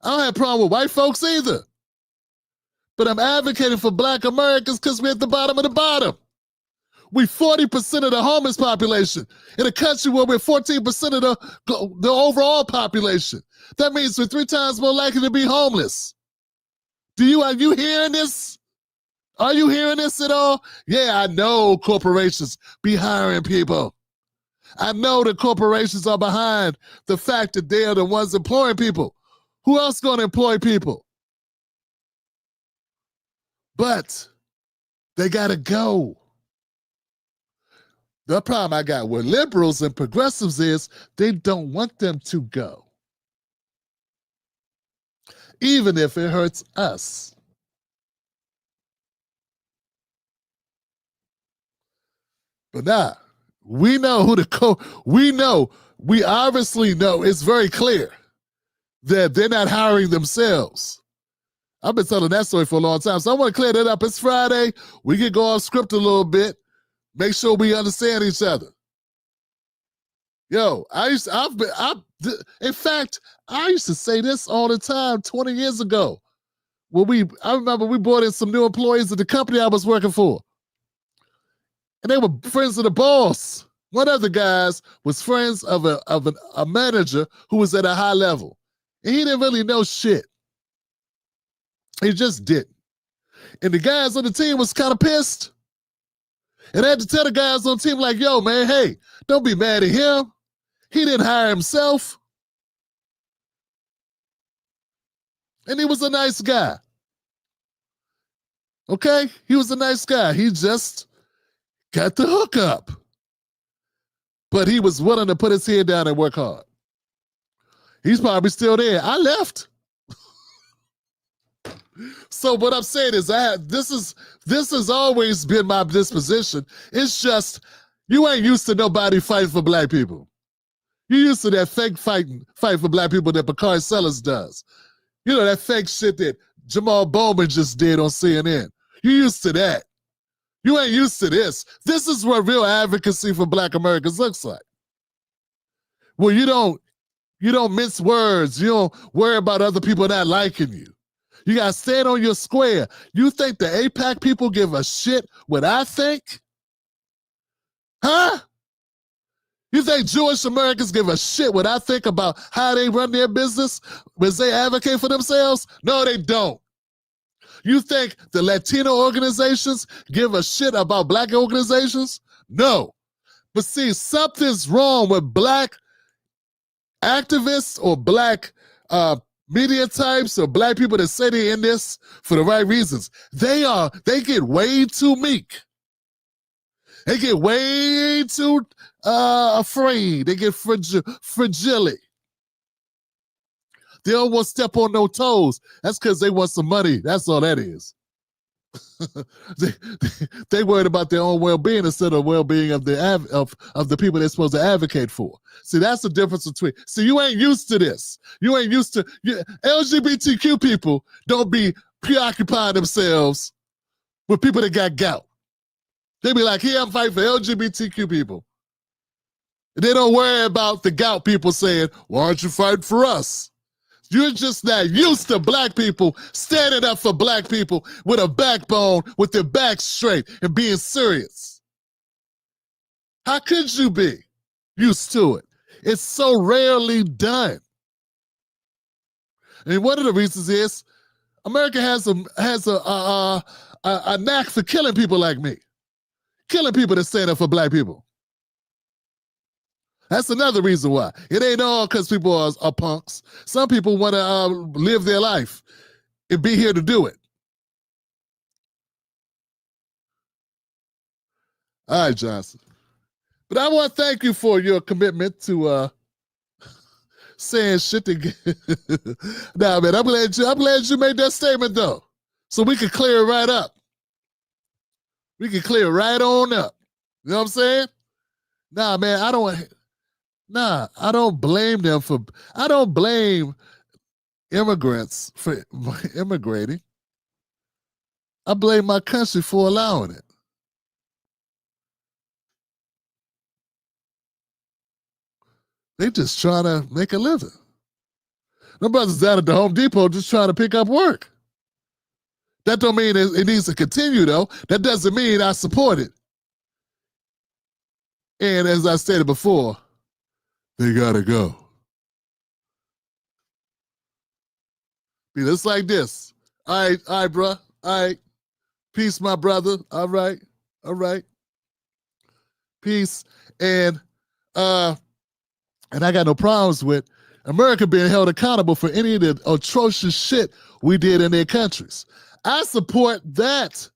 I don't have a problem with white folks either. But I'm advocating for black Americans because we're at the bottom of the bottom. We 40% of the homeless population in a country where we're 14% of the overall population. That means we're 3 times more likely to be homeless. Are you hearing this? Are you hearing this at all? Yeah, I know corporations be hiring people. I know the corporations are behind the fact that they are the ones employing people. Who else gonna employ people? But they gotta go. The problem I got with liberals and progressives is they don't want them to go, even if it hurts us. But nah, we obviously know, it's very clear that they're not hiring themselves. I've been telling that story for a long time, so I want to clear that up. It's Friday. We can go off script a little bit. Make sure we understand each other. Yo, I used to say this all the time 20 years ago. I remember we brought in some new employees at the company I was working for. And they were friends of the boss. One of the guys was friends of a manager who was at a high level. And he didn't really know shit. He just didn't. And the guys on the team was kind of pissed. And I had to tell the guys on the team, like, yo, man, hey, don't be mad at him. He didn't hire himself. And he was a nice guy. Okay? He was a nice guy. He just got the hookup. But he was willing to put his head down and work hard. He's probably still there. I left. So what I'm saying is this has always been my disposition. It's just you ain't used to nobody fighting for black people. You used to that fake fight for black people that Bakari Sellers does. You know, that fake shit that Jamal Bowman just did on CNN. You used to that. You ain't used to this. This is what real advocacy for black Americans looks like. Well, you don't mince words. You don't worry about other people not liking you. You got to stand on your square. You think the AIPAC people give a shit what I think? Huh? You think Jewish Americans give a shit what I think about how they run their business as they advocate for themselves? No, they don't. You think the Latino organizations give a shit about black organizations? No. But see, something's wrong with black activists or black media types or black people that say they're in this for the right reasons. They get way too meek. They get way too afraid. They get fragile. They don't want to step on no toes. That's because they want some money. That's all that is. they worried about their own well-being instead of well-being of the people they're supposed to advocate for. See, that's the difference between. See, you ain't used to this. You ain't used to. LGBTQ people don't be preoccupying themselves with people that got gout. They be like, here, I'm fighting for LGBTQ people. And they don't worry about the gout people saying, why aren't you fighting for us? You're just not used to black people standing up for black people with a backbone, with their back straight, and being serious. How could you be used to it? It's so rarely done. And one of the reasons is America has a knack for killing people like me, killing people that stand up for black people. That's another reason why. It ain't all because people are punks. Some people want to live their life and be here to do it. All right, Johnson. But I want to thank you for your commitment to saying shit to Nah, man, I'm glad you made that statement, though. So we can clear it right up. We can clear it right on up. You know what I'm saying? Nah, man, I don't blame them for, I don't blame immigrants for immigrating. I blame my country for allowing it. They just trying to make a living. My brother's down at the Home Depot just trying to pick up work. That don't mean it needs to continue, though. That doesn't mean I support it. And as I stated before, they gotta go. Be just like this. All right, bro. All right. Peace, my brother. All right. Peace. And I got no problems with America being held accountable for any of the atrocious shit we did in their countries. I support that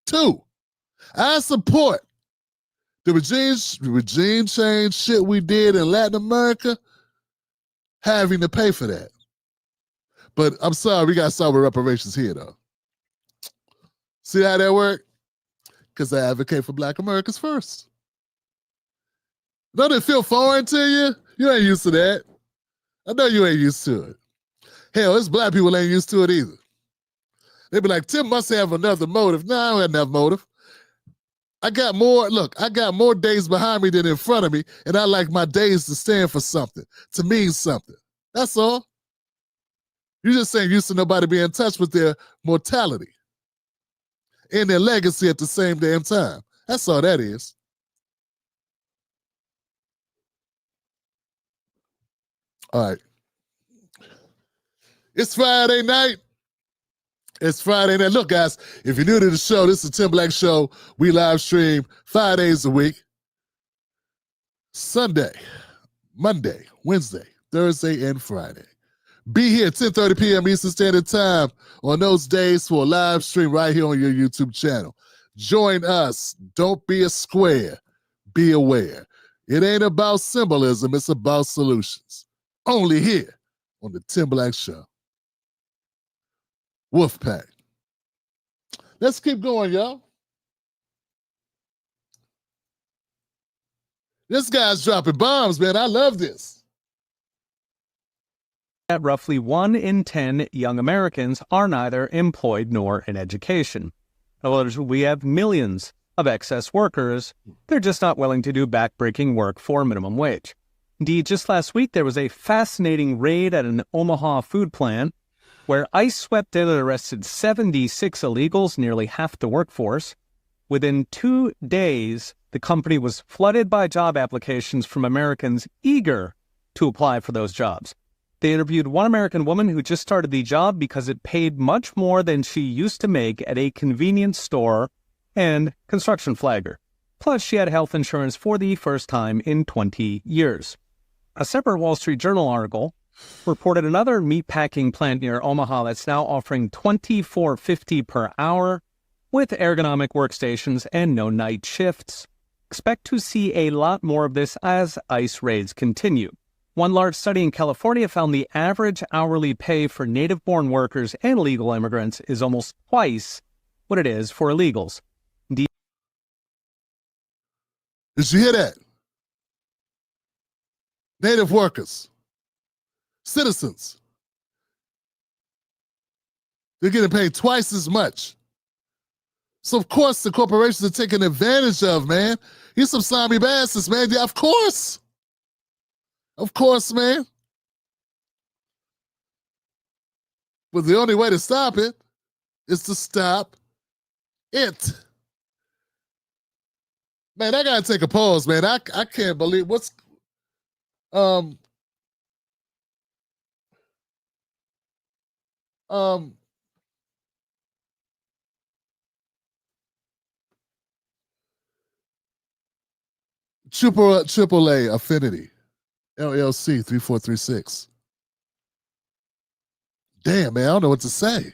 too. I support the regime change shit we did in Latin America, having to pay for that. But I'm sorry, we got to start with reparations here, though. See how that work? Because I advocate for Black Americans first. Don't it feel foreign to you? You ain't used to that. I know you ain't used to it. Hell, it's black people ain't used to it either. They be like, Tim must have another motive. No, I don't have enough motive. I got more days behind me than in front of me, and I like my days to stand for something, to mean something. That's all. You just ain't used to nobody being in touch with their mortality and their legacy at the same damn time. That's all that is. All right. It's Friday night. Look, guys, if you're new to the show, this is the Tim Black Show. We live stream 5 days a week. Sunday, Monday, Wednesday, Thursday, and Friday. Be here 10:30 p.m. Eastern Standard Time on those days for a live stream right here on your YouTube channel. Join us. Don't be a square. Be aware. It ain't about symbolism. It's about solutions. Only here on the Tim Black Show. Wolfpack. Let's keep going, y'all. This guy's dropping bombs, man. I love this. That roughly 1 in 10 young Americans are neither employed nor in education. In other words, we have millions of excess workers. They're just not willing to do backbreaking work for minimum wage. Indeed, just last week, there was a fascinating raid at an Omaha food plant where ICE swept in and arrested 76 illegals, nearly half the workforce. Within 2 days, the company was flooded by job applications from Americans eager to apply for those jobs. They interviewed one American woman who just started the job because it paid much more than she used to make at a convenience store and construction flagger. Plus, she had health insurance for the first time in 20 years. A separate Wall Street Journal article reported another meatpacking plant near Omaha that's now offering $24.50 per hour with ergonomic workstations and no night shifts. Expect to see a lot more of this as ICE raids continue. One large study in California found the average hourly pay for native-born workers and legal immigrants is almost twice what it is for illegals. Did you hear that? Native workers, citizens, they're getting paid twice as much. So, of course, the corporations are taking advantage of, man. He's some slimy bastards, man. Yeah, of course. Of course, man. But the only way to stop it is to stop it. Man, I gotta take a pause, man. I can't believe what's AAA Affinity LLC 3436. Damn, man, I don't know what to say.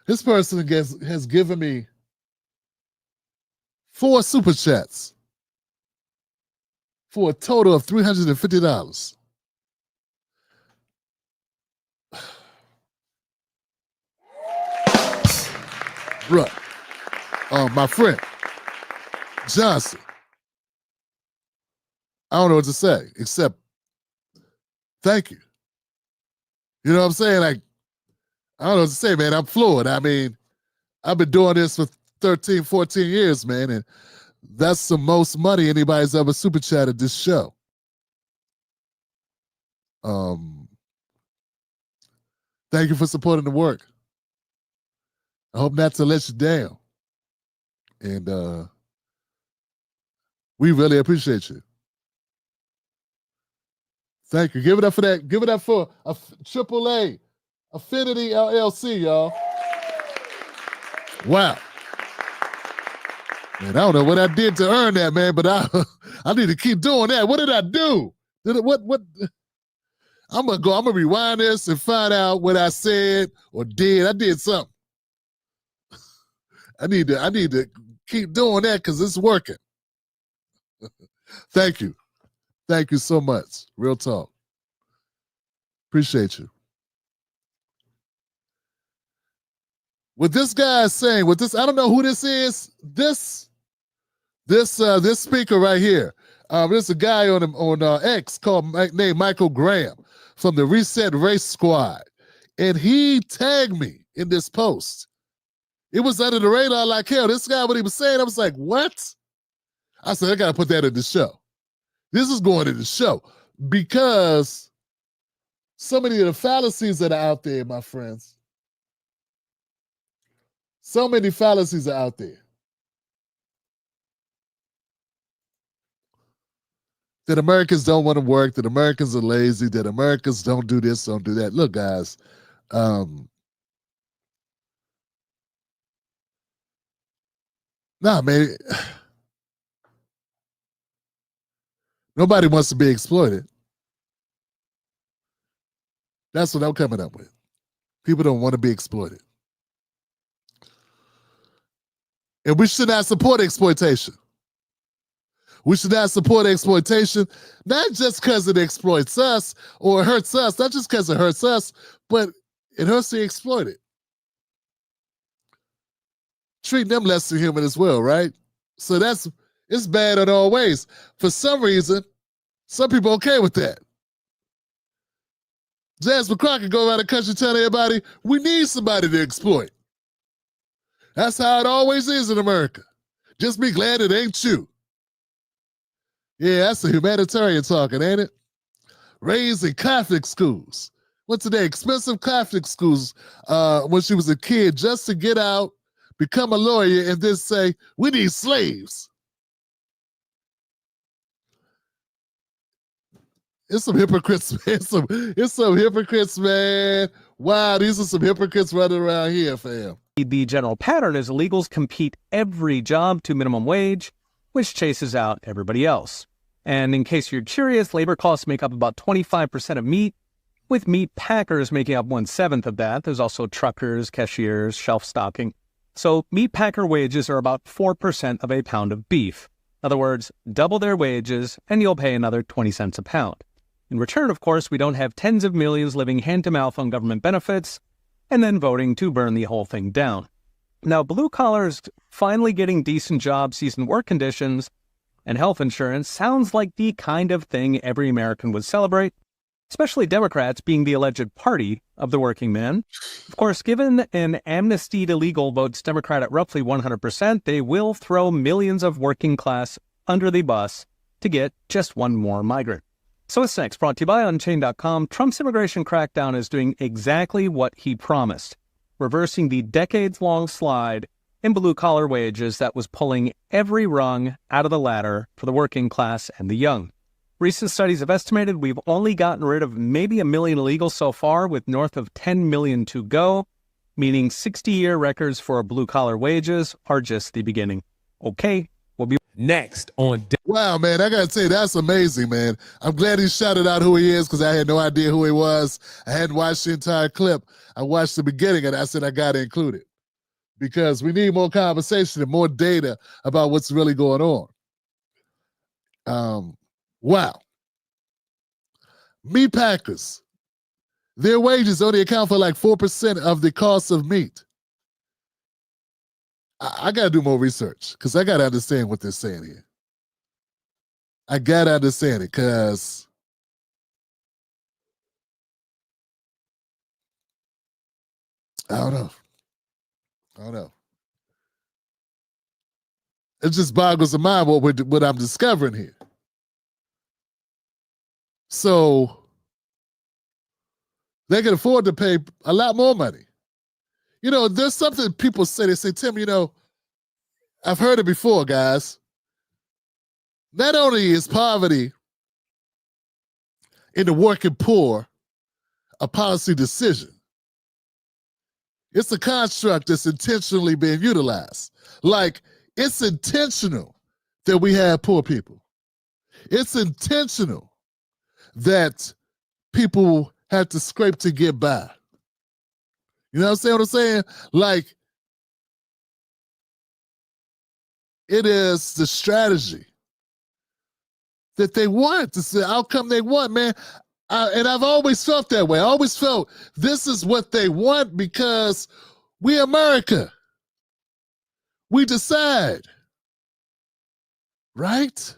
This person has given me 4 super chats for a total of $350. Bruh, my friend Johnson, I don't know what to say except thank you. You know what I'm saying? Like, I don't know what to say, man. I'm fluid. I mean, I've been doing this for 13, 14 years, man, and that's the most money anybody's ever super chatted this show. Thank you for supporting the work. I hope not to let you down. And we really appreciate you. Thank you. Give it up for that. Give it up for a AAA Affinity LLC, y'all. Wow. Man, I don't know what I did to earn that, man, but I need to keep doing that. What did I do? What? I'm gonna rewind this and find out what I said or did. I did something. I need to keep doing that because it's working. Thank you. Thank you so much. Real talk. Appreciate you. What this guy is saying, I don't know who this is. This speaker right here. There's a guy on X named Michael Graham from the Reset Race Squad. And he tagged me in this post. It was under the radar like hell. This guy, what he was saying, I was like, what? I said, I got to put that in the show. This is going in the show because so many of the fallacies that are out there, my friends, so many fallacies are out there. That Americans don't want to work, that Americans are lazy, that Americans don't do this, don't do that. Look, guys, man, nobody wants to be exploited. That's what I'm coming up with. People don't want to be exploited. And we should not support exploitation. We should not support exploitation, not just because it exploits us or hurts us, not just because it hurts us, but it hurts the exploited. Treat them less than human as well, right? So it's bad in all ways. For some reason, some people are okay with that. Jasmine Crockett go around the country telling everybody, we need somebody to exploit. That's how it always is in America. Just be glad it ain't you. Yeah, that's a humanitarian talking, ain't it? Raised in Catholic schools. Went to the expensive Catholic schools when she was a kid just to get out, become a lawyer, and then say, we need slaves. It's some hypocrites, man. It's some hypocrites, man, Wow, these are some hypocrites running around here, fam. The general pattern is illegals compete every job to minimum wage, which chases out everybody else. And in case you're curious, labor costs make up about 25% of meat, with meat packers making up 1/7 of that. There's also truckers, cashiers, shelf stocking. So meat packer wages are about 4% of a pound of beef. In other words, double their wages and you'll pay another 20 cents a pound. In return, of course, we don't have tens of millions living hand-to-mouth on government benefits and then voting to burn the whole thing down. Now, blue collars finally getting decent jobs, decent work conditions, and health insurance sounds like the kind of thing every American would celebrate, especially Democrats being the alleged party of the working man. Of course, given an amnestied illegal votes Democrat at roughly 100%, they will throw millions of working class under the bus to get just one more migrant. So what's next? Brought to you by Unchained.com. Trump's immigration crackdown is doing exactly what he promised, reversing the decades-long slide in blue-collar wages that was pulling every rung out of the ladder for the working class and the young. Recent studies have estimated we've only gotten rid of maybe 1 million illegals so far, with north of 10 million to go, meaning 60-year records for blue-collar wages are just the beginning. Okay, we'll be next on. Wow, man, I gotta say, that's amazing, man. I'm glad he shouted out who he is because I had no idea who he was. I hadn't watched the entire clip. I watched the beginning and I said I gotta include it because we need more conversation and more data about what's really going on. Wow. Meat packers, their wages only account for like 4% of the cost of meat. I got to do more research because I got to understand what they're saying here. I got to understand it because I don't know. It just boggles the mind what I'm discovering here. So they can afford to pay a lot more money. You know, there's something people say. They say, Tim, you know, I've heard it before, guys. Not only is poverty in the working poor a policy decision, it's a construct that's intentionally being utilized. Like, it's intentional that we have poor people. It's intentional that people have to scrape to get by. You know what I'm saying? Like, it is the strategy that they want. It's the outcome they want, man. And I've always felt that way. I always felt this is what they want because we America. We decide. Right?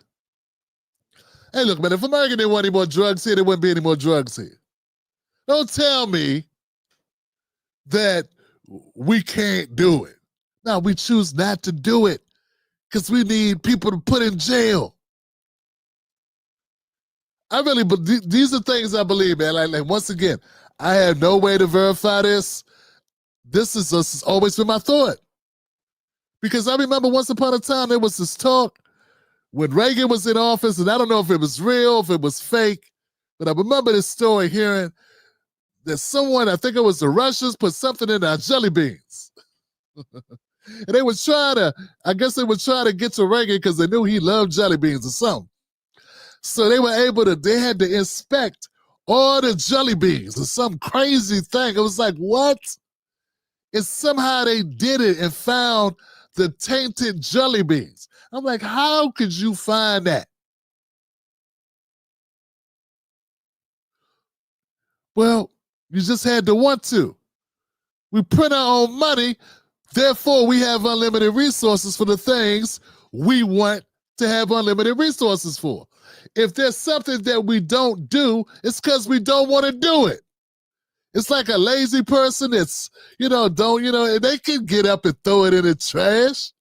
Hey, look, man, if America didn't want any more drugs here, there wouldn't be any more drugs here. Don't tell me that we can't do it. No, we choose not to do it because we need people to put in jail. These are things I believe, man. Like once again, I have no way to verify this. This has always been my thought. Because I remember once upon a time, there was this talk when Reagan was in office, and I don't know if it was real, if it was fake, but I remember this story hearing that someone, I think it was the Russians, put something in our jelly beans. And they would I guess they would try to get to Reagan because they knew he loved jelly beans or something. So they had to inspect all the jelly beans or some crazy thing. It was like, what? And somehow they did it and found the tainted jelly beans. I'm like, how could you find that? Well, you just had to want to. We print our own money, therefore we have unlimited resources for the things we want to have unlimited resources for. If there's something that we don't do, it's because we don't want to do it. It's like a lazy person that's, they can get up and throw it in the trash.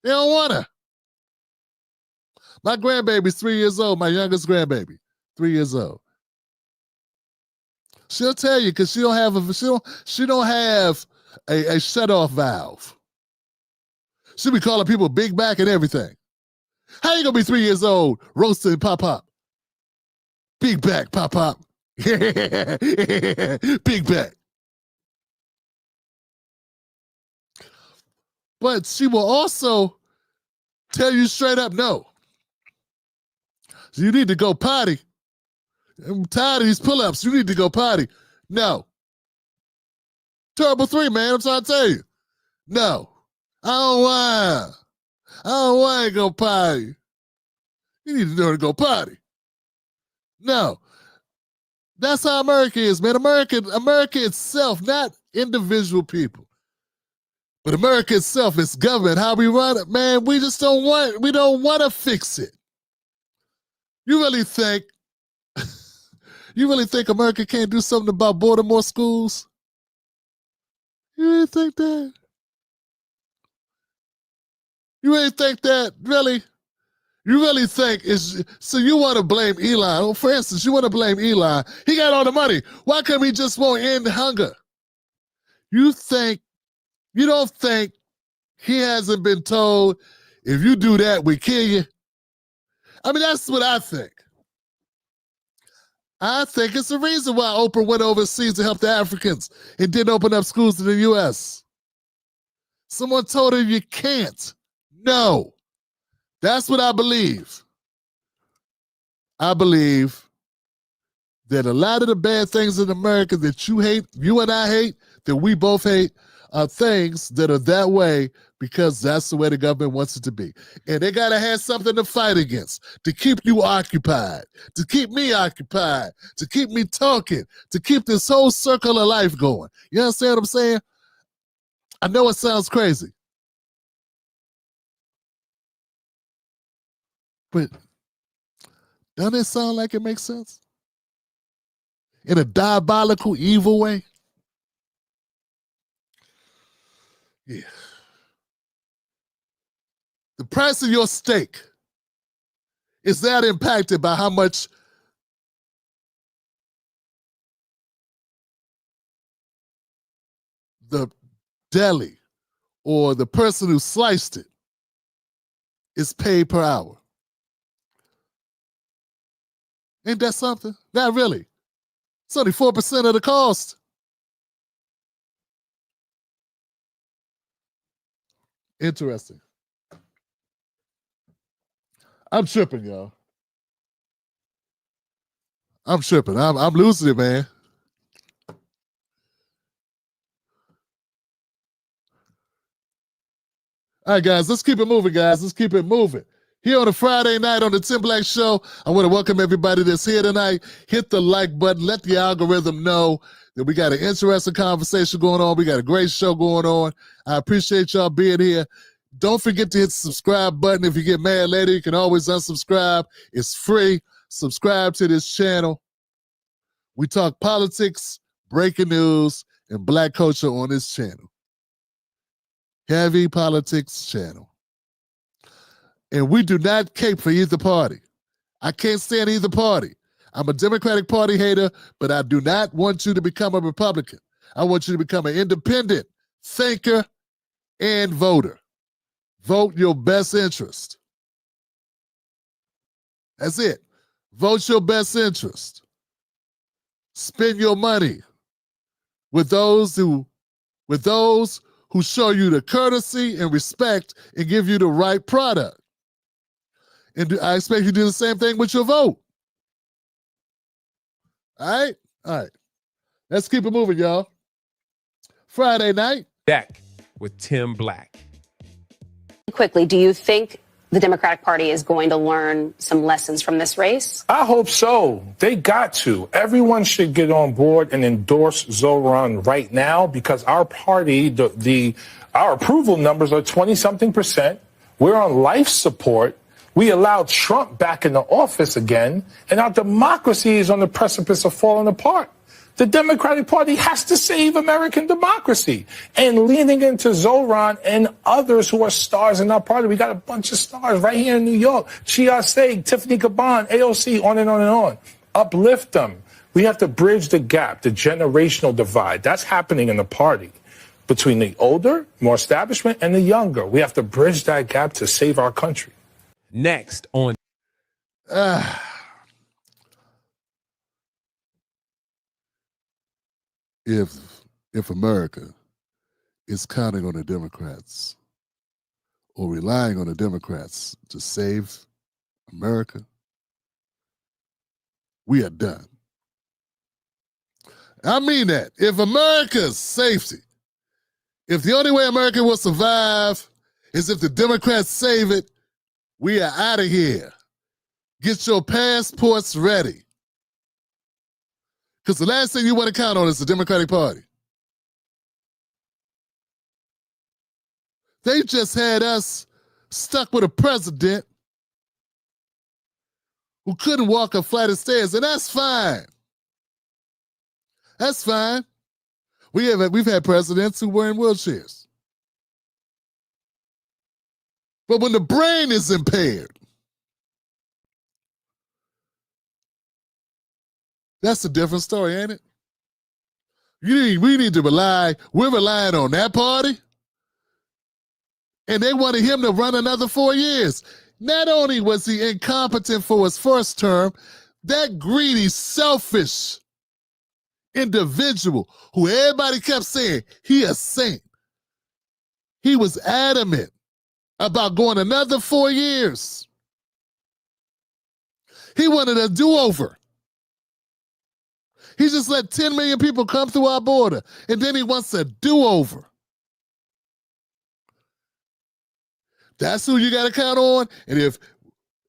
They don't want to. My grandbaby's 3 years old, my youngest grandbaby, 3 years old. She'll tell you because she don't have a shut-off valve. She'll be calling people big back and everything. How you gonna be 3 years old roasting pop-pop? Big back pop-pop. Big back. But she will also tell you straight up no. You need to go potty. I'm tired of these pull-ups. You need to go potty. No. Terrible 3, man. I'm trying to tell you. No. I don't want to go potty. You need to know to go potty. No. That's how America is, man. America itself, not individual people, but America itself, its government, how we run it, man, we don't want to fix it. You really think America can't do something about Baltimore schools? You really think that? You really think that? Really? You really think so you want to blame Elon? Well, for instance, you want to blame Elon. He got all the money. Why come he just won't end hunger? You don't think he hasn't been told, if you do that, we kill you? I mean, that's what I think. I think it's the reason why Oprah went overseas to help the Africans and didn't open up schools in the U.S. Someone told her you can't. No. That's what I believe. I believe that a lot of the bad things in America that you hate, you and I hate, that we both hate, are things that are that way because that's the way the government wants it to be. And they got to have something to fight against, to keep you occupied, to keep me occupied, to keep me talking, to keep this whole circle of life going. You understand what I'm saying? I know it sounds crazy, but doesn't it sound like it makes sense? In a diabolical, evil way? Yeah. The price of your steak, is that impacted by how much the deli or the person who sliced it is paid per hour? Ain't that something? Not really. It's only 4% of the cost. Interesting. I'm tripping, y'all. I'm tripping. I'm losing it, man. All right, guys, let's keep it moving, guys. Let's keep it moving. Here on a Friday night on the Tim Black Show, I want to welcome everybody that's here tonight. Hit the like button. Let the algorithm know that we got an interesting conversation going on. We got a great show going on. I appreciate y'all being here. Don't forget to hit the subscribe button. If you get mad later, you can always unsubscribe. It's free. Subscribe to this channel. We talk politics, breaking news, and black culture on this channel. Heavy politics channel. And we do not cape for either party. I can't stand either party. I'm a Democratic Party hater, but I do not want you to become a Republican. I want you to become an independent thinker and voter. Vote your best interest. That's it. Vote your best interest. Spend your money with those who show you the courtesy and respect and give you the right product. And I expect you to do the same thing with your vote. All right? All right. Let's keep it moving, y'all. Friday night. Back with Tim Black. Quickly, do you think the Democratic Party is going to learn some lessons from this race? I hope so. They got to. Everyone should get on board and endorse Zoran right now because our party, our approval numbers are 20-something%. We're on life support. We allowed Trump back in the office again, and our democracy is on the precipice of falling apart. The Democratic Party has to save American democracy. And leaning into Zoran and others who are stars in our party. We got a bunch of stars right here in New York. Chia Seig, Tiffany Caban, AOC, on and on and on. Uplift them. We have to bridge the gap, the generational divide. That's happening in the party between the older, more establishment, and the younger. We have to bridge that gap to save our country. Next on if America is counting on the Democrats or relying on the Democrats to save America, we are done. I mean that. If America's safety, if the only way America will survive is if the Democrats save it, we are out of here. Get your passports ready. Because the last thing you want to count on is the Democratic Party. They just had us stuck with a president who couldn't walk a flight of stairs, and that's fine. That's fine. We've had presidents who were in wheelchairs. But when the brain is impaired, that's a different story, ain't it? We need to we're relying on that party, and they wanted him to run another 4 years. Not only was he incompetent for his first term, that greedy, selfish individual who everybody kept saying he a saint, he was adamant about going another 4 years. He wanted a do-over. He just let 10 million people come through our border, and then he wants a do-over. That's who you got to count on. And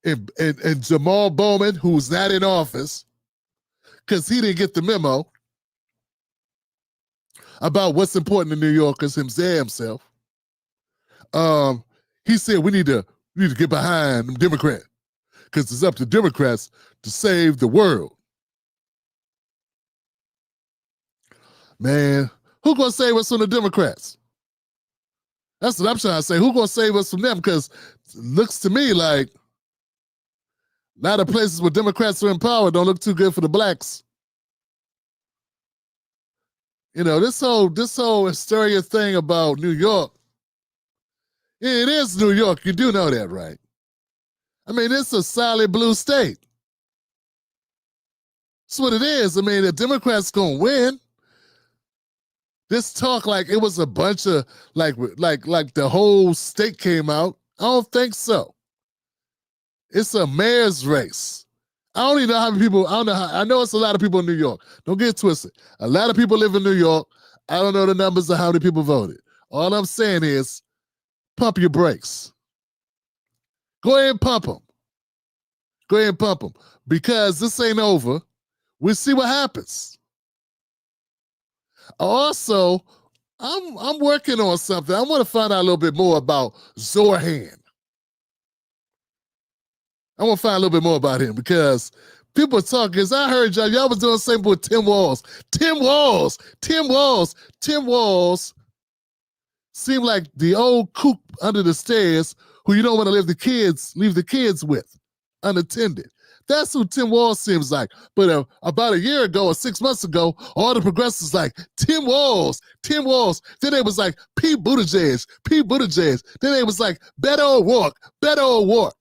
if Jamal Bowman, who's not in office, because he didn't get the memo about what's important to New Yorkers himself, he said we need to get behind them Democrats because it's up to Democrats to save the world. Man, who gonna save us from the Democrats? That's what I'm trying to say. Who gonna save us from them? Because it looks to me like a lot of places where Democrats are in power don't look too good for the blacks. You know, this whole hysteria thing about New York, it is New York. You do know that, right? I mean, it's a solid blue state. That's what it is. I mean, the Democrats gonna win. This talk like it was a bunch of like the whole state came out. I don't think so. It's a mayor's race. I don't even know how many people. I know it's a lot of people in New York. Don't get twisted. A lot of people live in New York. I don't know the numbers of how many people voted. All I'm saying is, pump your brakes. Go ahead and pump them. Go ahead and pump them because this ain't over. We'll see what happens. Also, I'm working on something. I want to find out a little bit more about Zorhan. I want to find a little bit more about him because people are talking. Because I heard y'all was doing the same with Tim Walz. Tim Walz seemed like the old kook under the stairs who you don't want to leave the kids with, unattended. That's who Tim Walz seems like. But about a year ago or 6 months ago, all the progressives like, Tim Walz. Then it was like, Pete Buttigieg. Then it was like, Beto O'Rourke.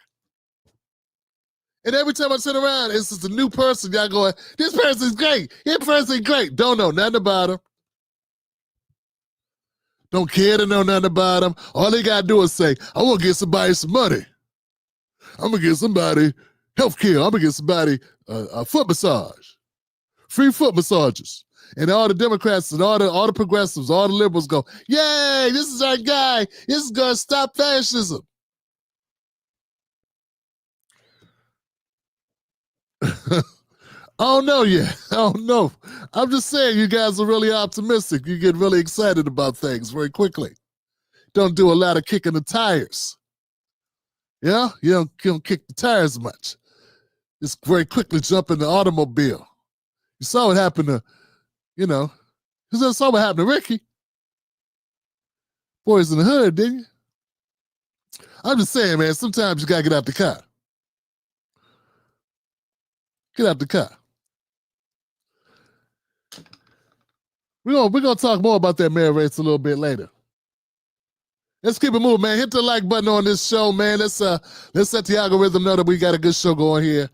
And every time I turn around, it's just a new person. Y'all going, this person's great. Don't know nothing about him. Don't care to know nothing about him. All they got to do is say, I want to get somebody some money. I'm going to get somebody healthcare. I'm going to get somebody a foot massage. Free foot massages. And all the Democrats and all the progressives, all the liberals go, yay, this is our guy. This is going to stop fascism. I don't know yet. I don't know. I'm just saying you guys are really optimistic. You get really excited about things very quickly. Don't do a lot of kicking the tires. Yeah? You don't kick the tires much. Just very quickly jump in the automobile. You saw what happened to, you saw what happened to Ricky. Boys in the Hood, didn't you? I'm just saying, man, sometimes you got to get out the car. Get out the car. We're gonna talk more about that mayor race a little bit later. Let's keep it moving, man. Hit the like button on this show, man. Let's let the algorithm know that we got a good show going here.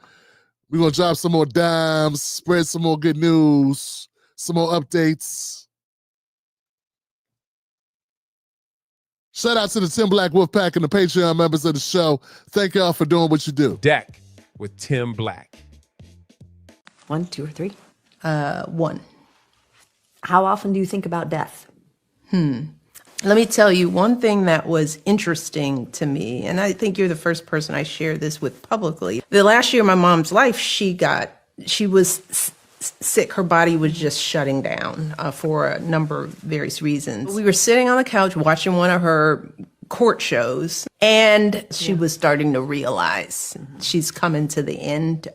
We're gonna drop some more dimes, spread some more good news, some more updates. Shout out to the Tim Black Wolfpack and the Patreon members of the show. Thank y'all for doing what you do. Deck with Tim Black. 1, 2, or 3? 1. How often do you think about death? Let me tell you one thing that was interesting to me, and I think you're the first person I share this with publicly. The last year of my mom's life, she was sick. Her body was just shutting down for a number of various reasons. We were sitting on the couch watching one of her court shows, and she was starting to realize she's coming to the end.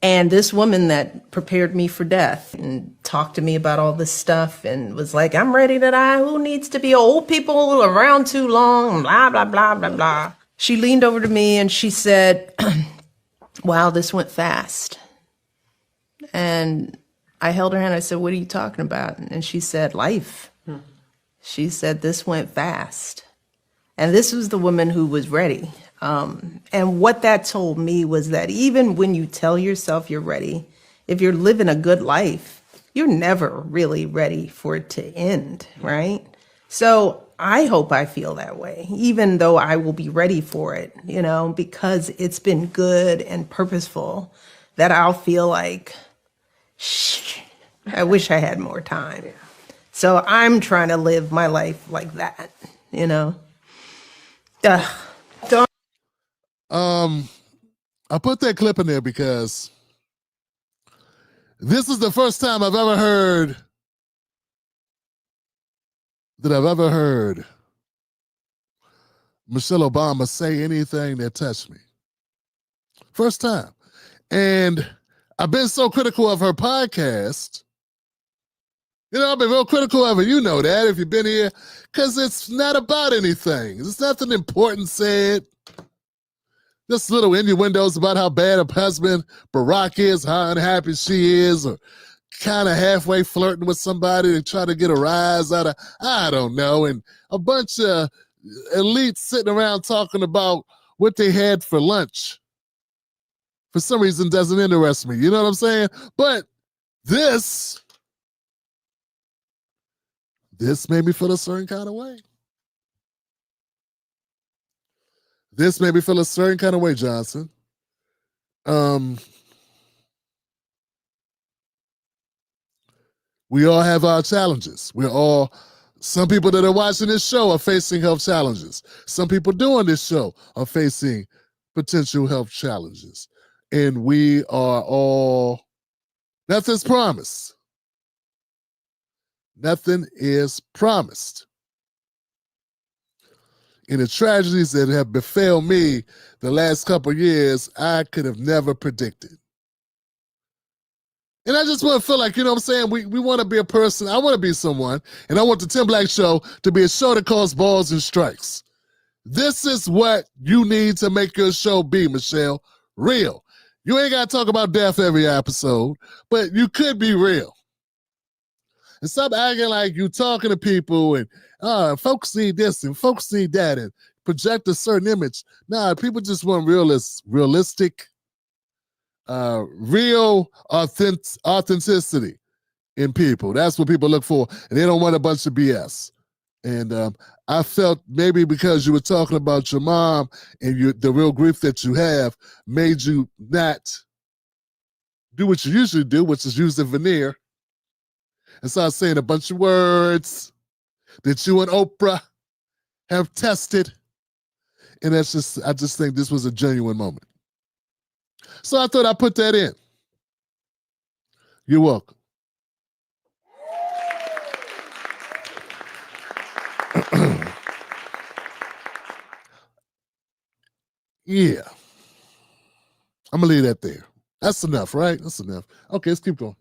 And this woman that prepared me for death and talked to me about all this stuff and was like, I'm ready to die. Who needs to be old people around too long? Blah, blah, blah, blah, blah. She leaned over to me and she said, wow, this went fast. And I held her hand. I said, what are you talking about? And she said, life. She said, this went fast. And this was the woman who was ready. And what that told me was that even when you tell yourself you're ready, if you're living a good life, you're never really ready for it to end, right? So I hope I feel that way, even though I will be ready for it, because it's been good and purposeful, that I'll feel like, shh, I wish I had more time. So I'm trying to live my life like that, I put that clip in there because this is the first time I've ever heard Michelle Obama say anything that touched me. First time. And I've been so critical of her podcast. I've been real critical of her. You know that if you've been here, because it's not about anything. There's nothing important said. Just little innuendos about how bad a husband Barack is, how unhappy she is, or kind of halfway flirting with somebody to try to get a rise out of, I don't know, and a bunch of elites sitting around talking about what they had for lunch. For some reason, doesn't interest me. You know what I'm saying? But this made me feel a certain kind of way. This made me feel a certain kind of way, Johnson. We all have our challenges. Some people that are watching this show are facing health challenges. Some people doing this show are facing potential health challenges. And we are all, nothing's promised. Nothing is promised. And the tragedies that have befell me the last couple of years, I could have never predicted. And I just want to feel like, what I'm saying? We want to be a person. I want to be someone. And I want the Tim Black Show to be a show that calls balls and strikes. This is what you need to make your show be, Michelle. Real. You ain't got to talk about death every episode, but you could be real. And stop acting like you talking to people and folks need this and folks need that and project a certain image. Nah, people just want realistic, real authenticity in people. That's what people look for. And they don't want a bunch of BS. And I felt maybe because you were talking about your mom and the real grief that you have made you not do what you usually do, which is use the veneer and start saying a bunch of words that you and Oprah have tested. And I just think this was a genuine moment. So I thought I'd put that in. You're welcome. Yeah. I'm going to leave that there. That's enough, right? That's enough. Okay, let's keep going.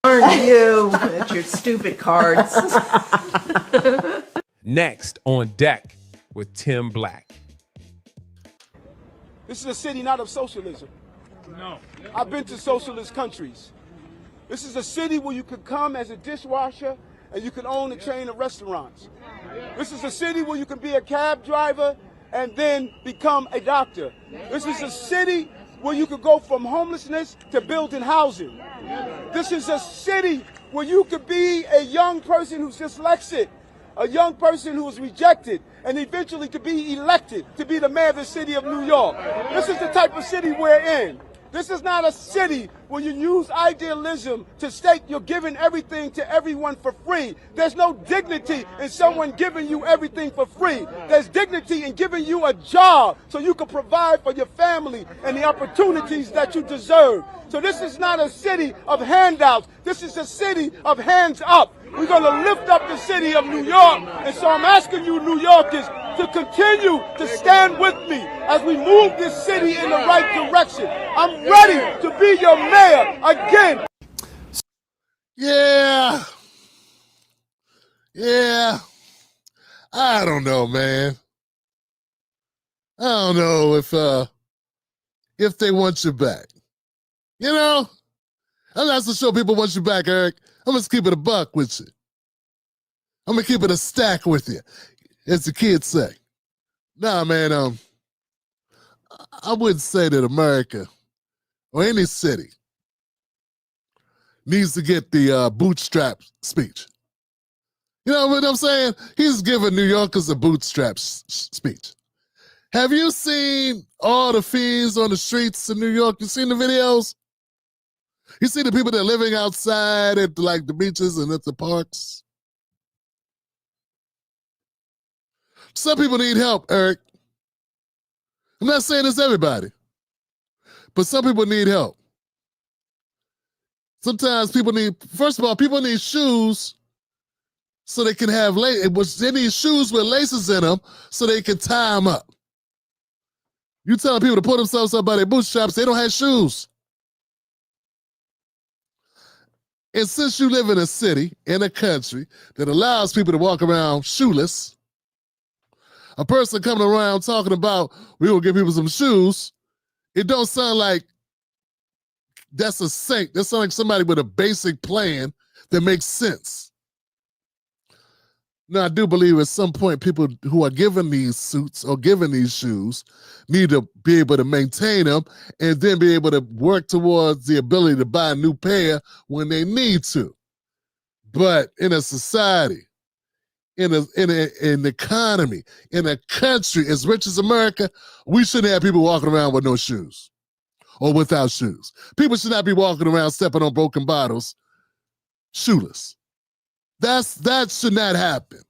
Aren't you? That's your stupid cards. Next on Deck with Tim Black. This is a city not of socialism. No. I've been to socialist countries. This is a city where you could come as a dishwasher and you can own a chain of restaurants. This is a city where you can be a cab driver and then become a doctor. This is a city where you could go from homelessness to building housing. This is a city where you could be a young person who's dyslexic, a young person who was rejected, and eventually to be elected to be the mayor of the city of New York. This is the type of city we're in. This is not a city where you use idealism to state you're giving everything to everyone for free. There's no dignity in someone giving you everything for free. There's dignity in giving you a job so you can provide for your family and the opportunities that you deserve. So this is not a city of handouts. This is a city of hands up. We're going to lift up the city of New York. And so I'm asking you, New Yorkers, to continue to stand with me as we move this city in the right direction. I'm ready to be your mayor again. Yeah. Yeah. I don't know, man. I don't know if they want you back. You know? I'm not so sure people want you back, Eric. I'm going to keep it a buck with you. I'm going to keep it a stack with you, as the kids say. Nah, man, I wouldn't say that America or any city needs to get the bootstrap speech. You know what I'm saying? He's giving New Yorkers a bootstrap speech. Have you seen all the fiends on the streets in New York? You seen the videos? You see the people that are living outside at like the beaches and at the parks? Some people need help, Eric. I'm not saying it's everybody, but some people need help. Sometimes people need, first of all, people need shoes so they can have laces. They need shoes with laces in them so they can tie them up. You telling people to put themselves up by their bootstraps, they don't have shoes. And since you live in a city, in a country that allows people to walk around shoeless, a person coming around talking about, we will give people some shoes, it don't sound like that's a saint. That sounds like somebody with a basic plan that makes sense. Now, I do believe at some point people who are given these suits or given these shoes need to be able to maintain them and then be able to work towards the ability to buy a new pair when they need to. But in a society, in an economy, in a country as rich as America, we shouldn't have people walking around with no shoes or without shoes. People should not be walking around stepping on broken bottles shoeless. That should not happen.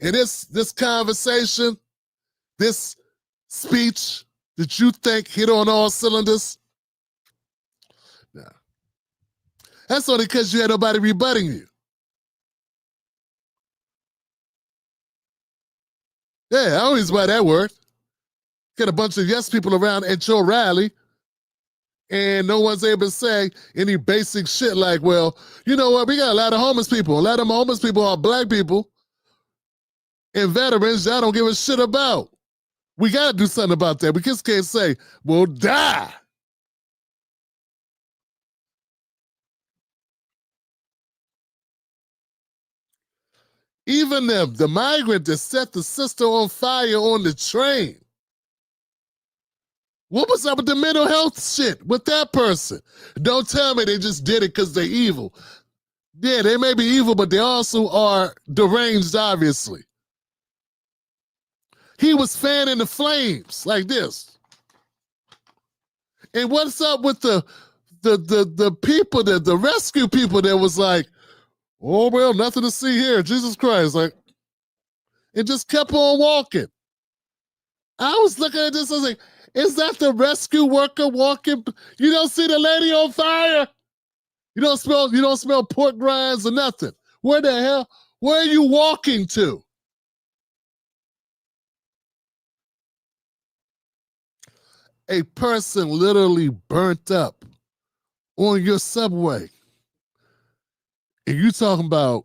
And this conversation, this speech that you think hit on all cylinders, nah. That's only because you had nobody rebutting you. Yeah, I always why that worked. Get a bunch of yes people around at your rally, and no one's able to say any basic shit like, well, you know what, we got a lot of homeless people. A lot of them homeless people are black people and veterans y'all don't give a shit about. We got to do something about that. We just can't say, well, die. Even the migrant that set the sister on fire on the train. What was up with the mental health shit with that person? Don't tell me they just did it because they're evil. Yeah, they may be evil, but they also are deranged, obviously. He was fanning the flames like this. And what's up with the people, the rescue people that was like, oh, well, nothing to see here, Jesus Christ. Like, it just kept on walking. I was looking at this, I was like, is that the rescue worker walking? You don't see the lady on fire? You don't smell pork rinds or nothing. Where the hell? Where are you walking to? A person literally burnt up on your subway. And you talking about,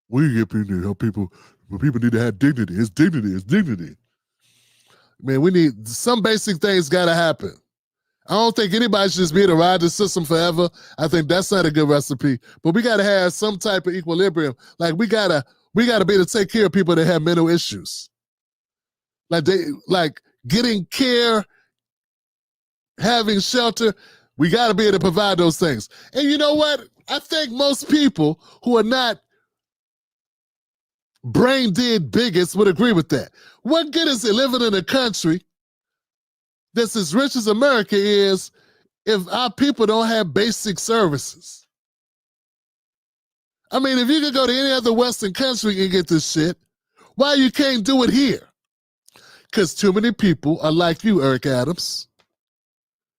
we get people to help people, but people need to have dignity. It's dignity, it's dignity. Man, we need, some basic things gotta happen. I don't think anybody should just be able to ride the system forever. I think that's not a good recipe. But we gotta have some type of equilibrium. Like we gotta be able to take care of people that have mental issues. like getting care, having shelter. We got to be able to provide those things. And you know what? I think most people who are not brain dead bigots would agree with that. What good is it living in a country that's as rich as America is if our people don't have basic services? I mean, if you could go to any other Western country and get this shit, why you can't do it here? Because too many people are like you, Eric Adams.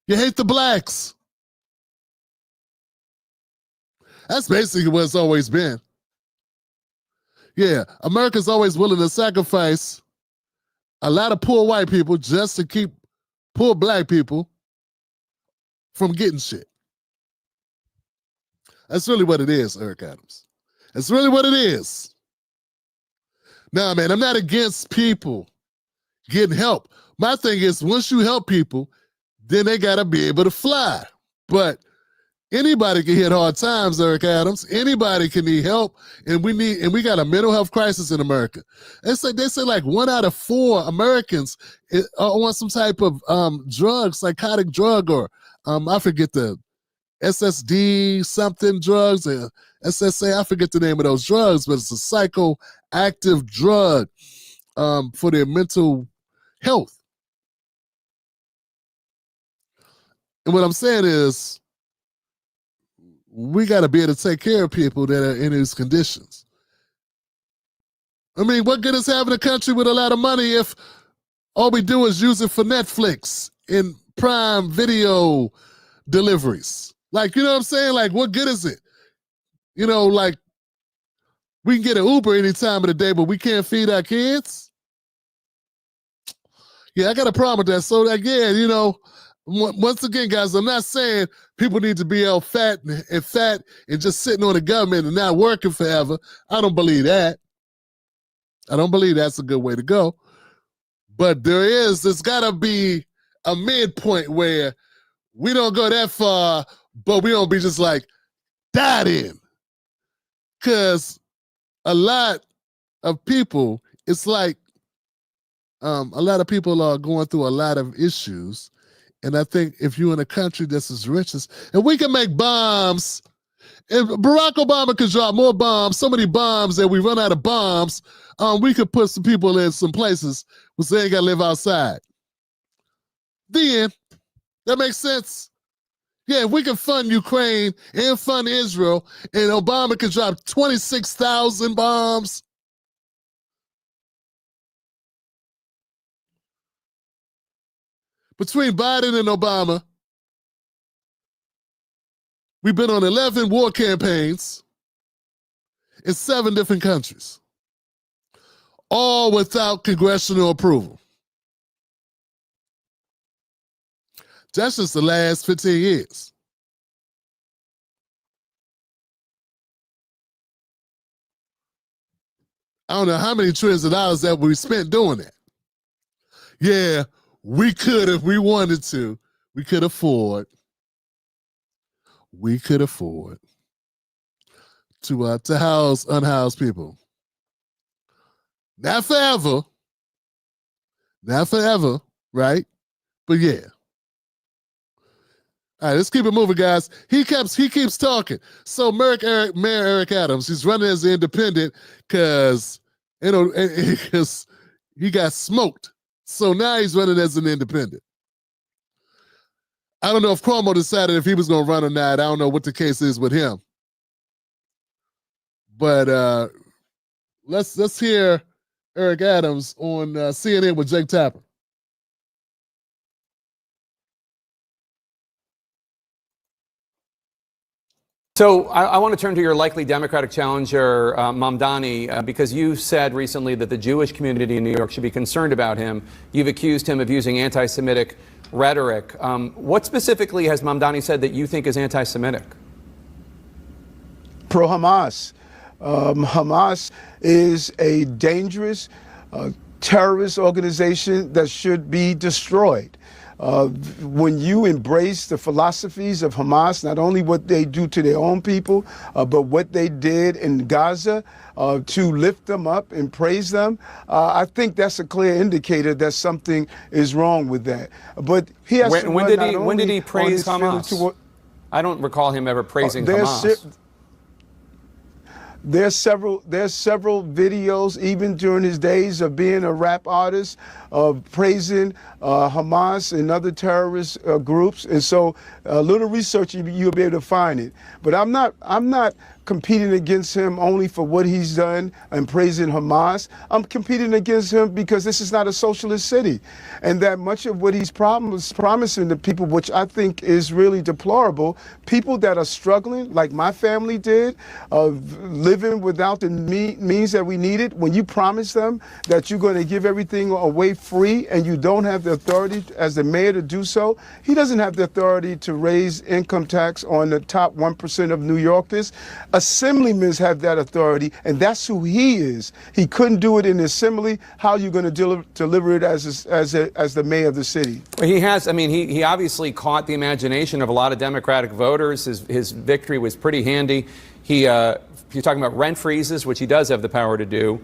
You hate the blacks. That's basically what it's always been. Yeah, America's always willing to sacrifice a lot of poor white people just to keep poor black people from getting shit. That's really what it is, Eric Adams. That's really what it is. Nah, man, I'm not against people getting help. My thing is, once you help people, then they got to be able to fly. But anybody can hit hard times, Eric Adams. Anybody can need help, and we got a mental health crisis in America. They say like 1 out of 4 Americans are on some type of drug, psychotic drug, or I forget the SSD something drugs, or SSA. I forget the name of those drugs, but it's a psychoactive drug for their mental health. And what I'm saying is, we got to be able to take care of people that are in these conditions. I mean, what good is having a country with a lot of money if all we do is use it for Netflix and Prime Video deliveries? Like, you know what I'm saying? Like, what good is it? You know, like, we can get an Uber any time of the day, but we can't feed our kids? Yeah, I got a problem with that. So, again, you know, once again, guys, I'm not saying people need to be all fat and just sitting on the government and not working forever. I don't believe that. I don't believe that's a good way to go. But there's got to be a midpoint where we don't go that far, but we don't be just like, died in. Because a lot of people, it's like a lot of people are going through a lot of issues. And I think if you're in a country that's as rich as, and we can make bombs, if Barack Obama could drop more bombs, so many bombs that we run out of bombs, we could put some people in some places where they ain't got to live outside. Then, that makes sense? Yeah, if we can fund Ukraine and fund Israel, and Obama could drop 26,000 bombs, between Biden and Obama, we've been on 11 war campaigns in 7 different countries, all without congressional approval. That's just the last 15 years. I don't know how many trillions of dollars that we spent doing that. Yeah, we could if we wanted to. We could afford to house unhoused people. Not forever, right? But yeah. All right, let's keep it moving, guys. He keeps talking. So Mayor Eric Adams, he's running as an independent because he got smoked. So now he's running as an independent. I don't know if Cuomo decided if he was going to run or not. I don't know what the case is with him. But let's hear Eric Adams on CNN with Jake Tapper. So I want to turn to your likely Democratic challenger, Mamdani, because you said recently that the Jewish community in New York should be concerned about him. You've accused him of using anti-Semitic rhetoric. What specifically has Mamdani said that you think is anti-Semitic? Pro-Hamas. Hamas is a dangerous terrorist organization that should be destroyed. When you embrace the philosophies of Hamas, not only what they do to their own people, but what they did in Gaza to lift them up and praise them, I think that's a clear indicator that something is wrong with that. But he has to when did he praise on his Hamas? I don't recall him ever praising there's Hamas. There's several videos, even during his days of being a rap artist, of praising Hamas and other terrorist groups. And so a little research, you'll be able to find it. But I'm not competing against him only for what he's done and praising Hamas. I'm competing against him because this is not a socialist city. And that much of what he's promising to people, which I think is really deplorable, people that are struggling, like my family did, living without the means that we needed, when you promise them that you're going to give everything away free and you don't have the authority as the mayor to do so, he doesn't have the authority to raise income tax on the top 1% of New Yorkers. Assemblymen have that authority, and that's who he is. He couldn't do it in the assembly. How are you going to deliver it as the mayor of the city? Well, he has. I mean, he obviously caught the imagination of a lot of Democratic voters. His victory was pretty handy. You're talking about rent freezes, which he does have the power to do.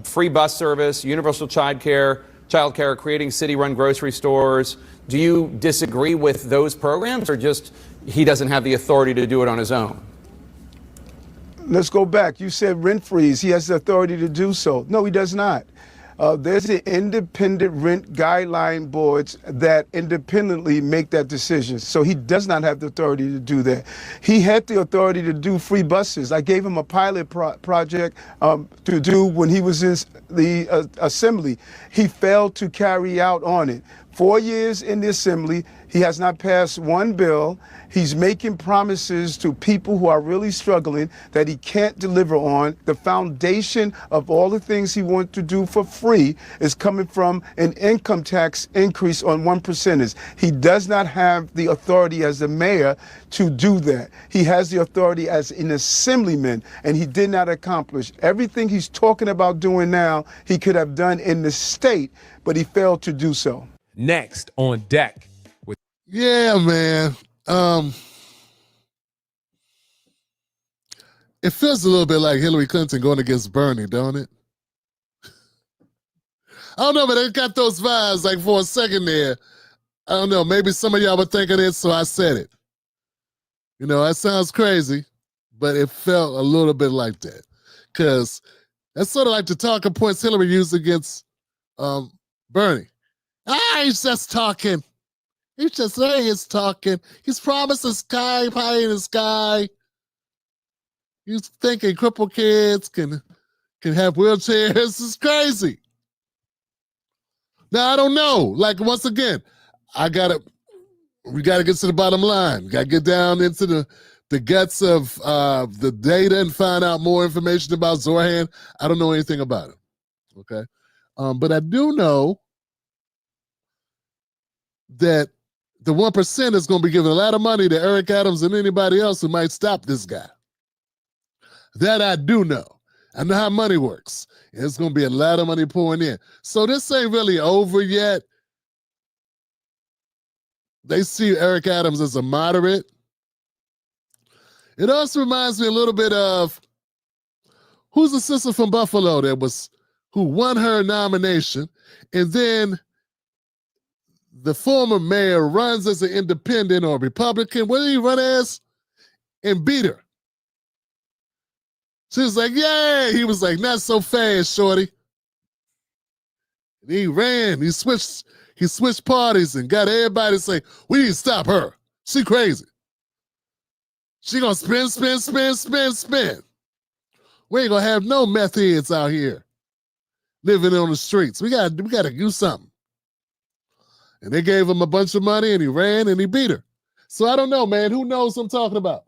Free bus service, universal child care, creating city-run grocery stores. Do you disagree with those programs, or just he doesn't have the authority to do it on his own? Let's go back. You said rent freeze. He has the authority to do so. No, he does not. There's the independent rent guideline boards that independently make that decision. So he does not have the authority to do that. He had the authority to do free buses. I gave him a pilot project to do when he was in the assembly. He failed to carry out on it. 4 years in the assembly, he has not passed one bill. He's making promises to people who are really struggling that he can't deliver on. The foundation of all the things he wants to do for free is coming from an income tax increase on 1%ers. He does not have the authority as the mayor to do that. He has the authority as an assemblyman, and he did not accomplish everything he's talking about doing now. He could have done in the state, but he failed to do so. Next on deck. Yeah, man. It feels a little bit like Hillary Clinton going against Bernie, don't it? I don't know, but it got those vibes like for a second there. I don't know. Maybe some of y'all were thinking it, so I said it. You know, that sounds crazy, but it felt a little bit like that. Because that's sort of like the talking points Hillary used against Bernie. He's just talking. He's just there. He's talking. He's promised the sky, pie in the sky. He's thinking crippled kids can have wheelchairs. This is crazy. Now I don't know. Like once again, we gotta get to the bottom line. Gotta get down into the guts of the data and find out more information about Zorhan. I don't know anything about him. Okay, but I do know that the 1% is going to be giving a lot of money to Eric Adams and anybody else who might stop this guy. That I do know. I know how money works. It's going to be a lot of money pouring in. So this ain't really over yet. They see Eric Adams as a moderate. It also reminds me a little bit of who's the sister from Buffalo who won her nomination, and then the former mayor runs as an independent or Republican. What did he run as? And beat her. She was like, yay! He was like, not so fast, shorty. And he ran. He switched parties and got everybody to say, we need to stop her. She crazy. She gonna spin. We ain't gonna have no meth heads out here living on the streets. We gotta do something. And they gave him a bunch of money, and he ran, and he beat her. So I don't know, man. Who knows what I'm talking about?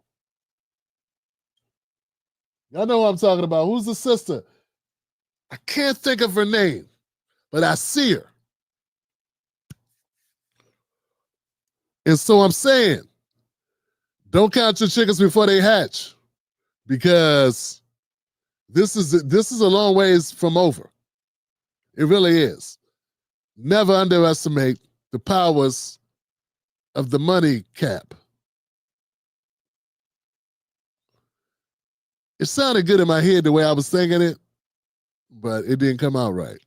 Y'all know what I'm talking about. Who's the sister? I can't think of her name, but I see her. And so I'm saying, don't count your chickens before they hatch, because this is a long ways from over. It really is. Never underestimate the the powers of the money cap. It sounded good in my head the way I was thinking it, but it didn't come out right.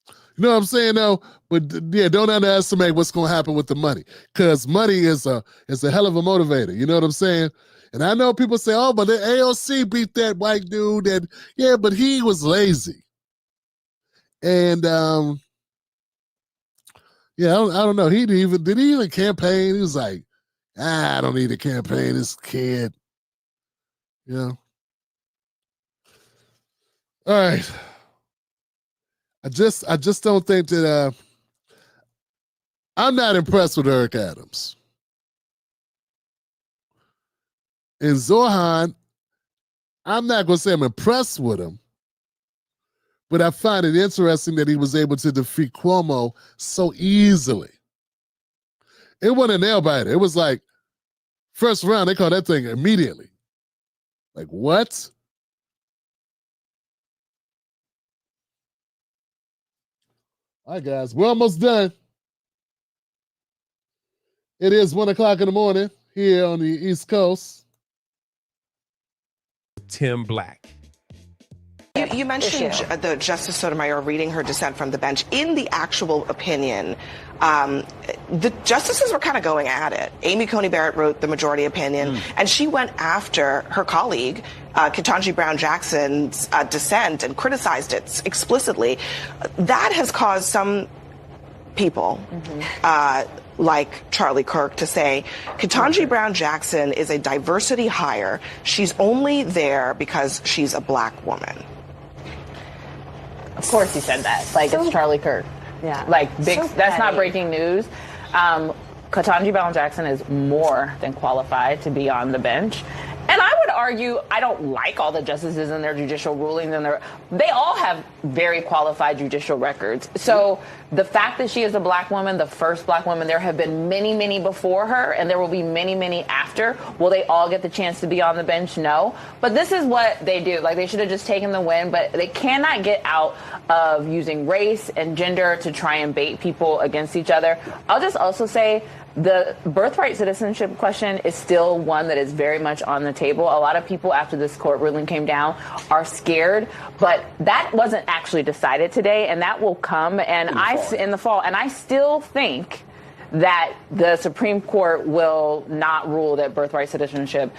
You know what I'm saying, though? But yeah, don't underestimate what's going to happen with the money, because money is a hell of a motivator. You know what I'm saying? And I know people say, "Oh, but the AOC beat that white dude." And yeah, but he was lazy. And yeah, I don't know. Did he even campaign? He was like, I don't need a campaign. This kid, you know. All right. I just don't think that I'm not impressed with Eric Adams. And Zohan, I'm not going to say I'm impressed with him, but I find it interesting that he was able to defeat Cuomo so easily. It wasn't a nail biter. It was like first round, they called that thing immediately. Like, what? All right, guys, we're almost done. It is 1 o'clock in the morning here on the East Coast. Tim Black. You mentioned the Justice Sotomayor reading her dissent from the bench. In the actual opinion, the justices were kind of going at it. Amy Coney Barrett wrote the majority opinion, and she went after her colleague, Ketanji Brown Jackson's dissent and criticized it explicitly. That has caused some people, like Charlie Kirk, to say Ketanji Brown Jackson is a diversity hire. She's only there because she's a black woman. Of course he said that. Like, it's Charlie Kirk. Yeah. Like, big. So that's not petty. breaking news. Ketanji Brown Jackson is more than qualified to be on the bench. And I would argue, I don't like all the justices and their judicial rulings, and they all have very qualified judicial records. So the fact that she is a black woman, the first black woman, there have been many, many before her, and there will be many, many after. Will they all get the chance to be on the bench? No. But this is what they do. Like, they should have just taken the win, but they cannot get out of using race and gender to try and bait people against each other. I'll just also say, the birthright citizenship question is still one that is very much on the table. A lot of people, after this court ruling came down, are scared, but that wasn't actually decided today, and that will come in the fall. And I still think that the Supreme Court will not rule that birthright citizenship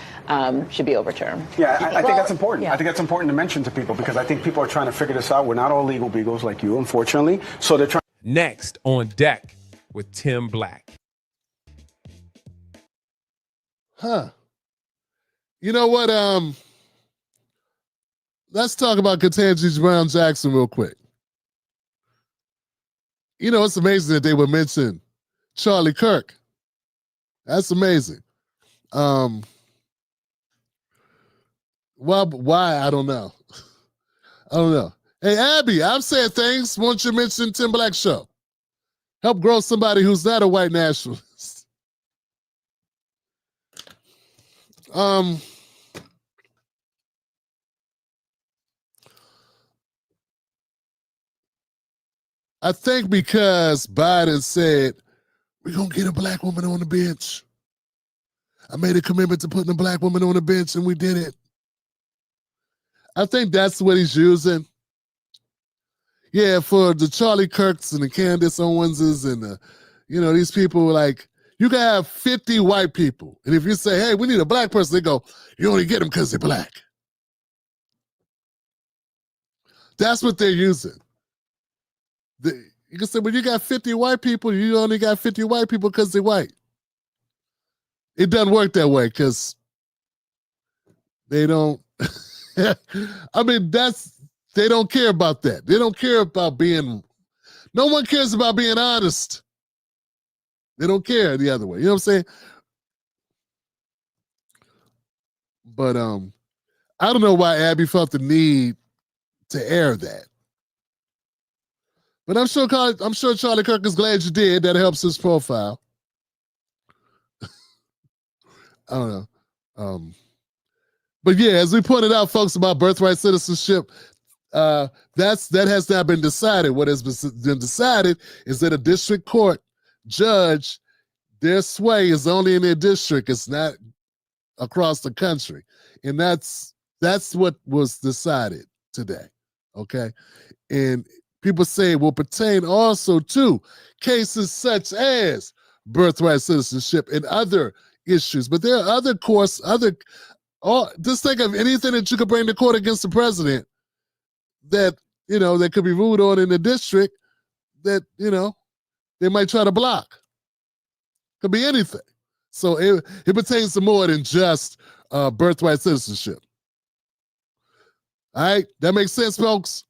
should be overturned. Yeah, I think that's important. Yeah. I think that's important to mention to people, because I think people are trying to figure this out. We're not all legal beagles like you, unfortunately. So they're trying. Next on deck with Tim Black. Huh. You know what? Let's talk about Ketanji Brown Jackson real quick. You know, it's amazing that they would mention Charlie Kirk. That's amazing. Why? I don't know. I don't know. Hey, Abby, I've said things. Won't you mention Tim Black Show? Help grow somebody who's not a white nationalist. I think because Biden said, we're going to get a black woman on the bench. I made a commitment to putting a black woman on the bench, and we did it. I think that's what he's using. Yeah, for the Charlie Kirks and the Candace Owenses and the, these people, like, you can have 50 white people. And if you say, hey, we need a black person, they go, you only get them because they're black. That's what they're using. You can say, well, you got 50 white people, you only got 50 white people because they're white. It doesn't work that way because they don't, I mean, they don't care about that. They don't care about no one cares about being honest. They don't care the other way. You know what I'm saying? But I don't know why Abby felt the need to air that. But I'm sure Charlie Kirk is glad you did. That helps his profile. I don't know. But yeah, as we pointed out, folks, about birthright citizenship, that has not been decided. What has been decided is that a district court judge, their sway is only in their district. It's not across the country. And that's what was decided today. Okay. And people say it will pertain also to cases such as birthright citizenship and other issues. But there are other courts, just think of anything that you could bring to court against the president that, that could be ruled on in the district that, they might try to block. Could be anything. So it pertains to more than just birthright citizenship. All right, that makes sense, folks?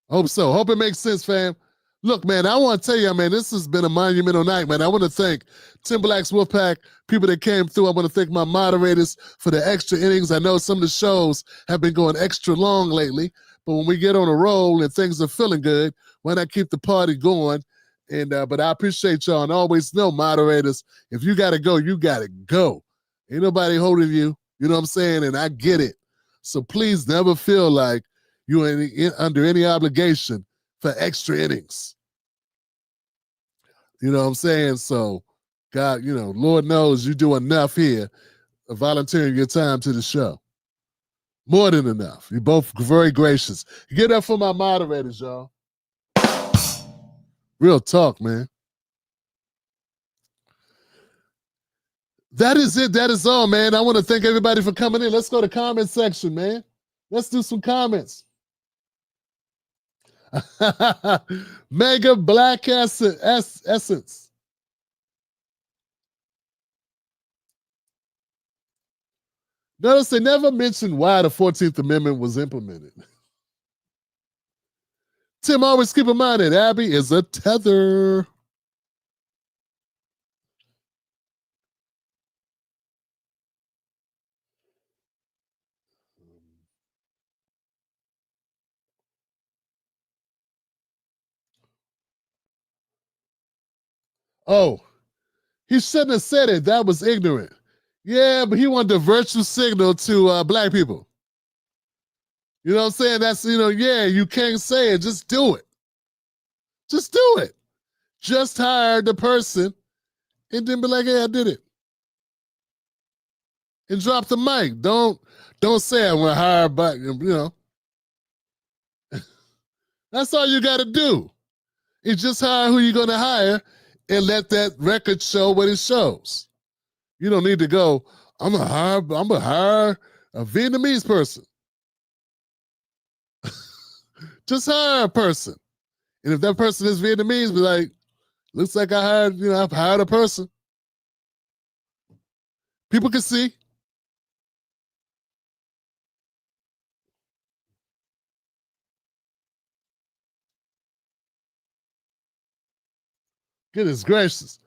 Hope so. Hope it makes sense, fam. Look, man, I want to tell you, man, this has been a monumental night, man. I want to thank Tim Black's Wolfpack, people that came through. I want to thank my moderators for the extra innings. I know some of the shows have been going extra long lately, but when we get on a roll and things are feeling good, why not keep the party going? And but I appreciate y'all, and always know, moderators, if you got to go, you got to go. Ain't nobody holding you, you know what I'm saying? And I get it. So please never feel like you're under any obligation for extra innings. You know what I'm saying? So, God, Lord knows you do enough here of volunteering your time to the show. More than enough. You're both very gracious. Get up for my moderators, y'all. Real talk, man. That is it. That is all, man. I want to thank everybody for coming in. Let's go to comment section, man. Let's do some comments. Mega Black Essence. Notice they never mentioned why the 14th Amendment was implemented. Tim, always keep in mind that Abby is a tether. Oh, he shouldn't have said it. That was ignorant. Yeah, but he wanted to virtue signal to black people. You know what I'm saying? That's, yeah, you can't say it. Just do it. Just do it. Just hire the person and then be like, hey, I did it. And drop the mic. Don't say I want to hire back, That's all you got to do. Is just hire who you're going to hire and let that record show what it shows. You don't need to go, I'm gonna hire a Vietnamese person. Just hire a person. And if that person is Vietnamese, be like, looks like I've hired a person. People can see. Goodness gracious.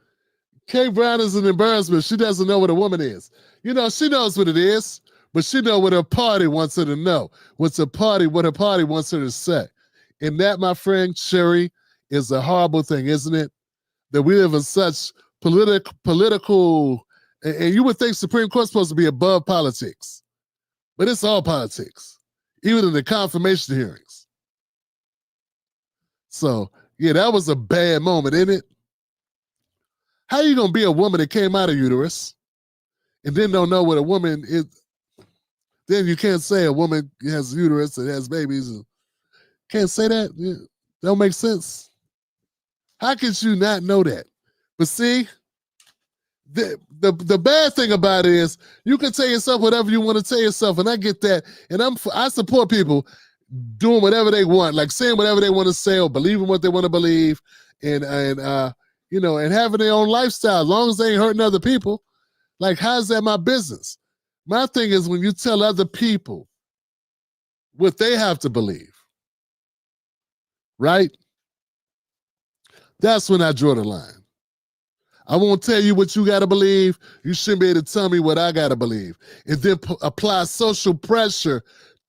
Kay Brown is an embarrassment. She doesn't know what a woman is. She knows what it is, but she knows what her party wants her to know. What her party wants her to say. And that, my friend Sherry, is a horrible thing, isn't it? That we live in such political, and you would think Supreme Court's supposed to be above politics. But it's all politics, even in the confirmation hearings. So, yeah, that was a bad moment, isn't it? How you going to be a woman that came out of uterus and then don't know what a woman is? Then you can't say a woman has uterus and has babies. Can't say that? Yeah. Don't make sense. How could you not know that? But see, the bad thing about it is you can tell yourself whatever you want to tell yourself, and I get that. And I support people doing whatever they want, like saying whatever they want to say or believing what they want to believe, and having their own lifestyle, as long as they ain't hurting other people. Like, how's that my business? My thing is when you tell other people what they have to believe, right? That's when I draw the line. I won't tell you what you got to believe. You shouldn't be able to tell me what I got to believe. And then apply social pressure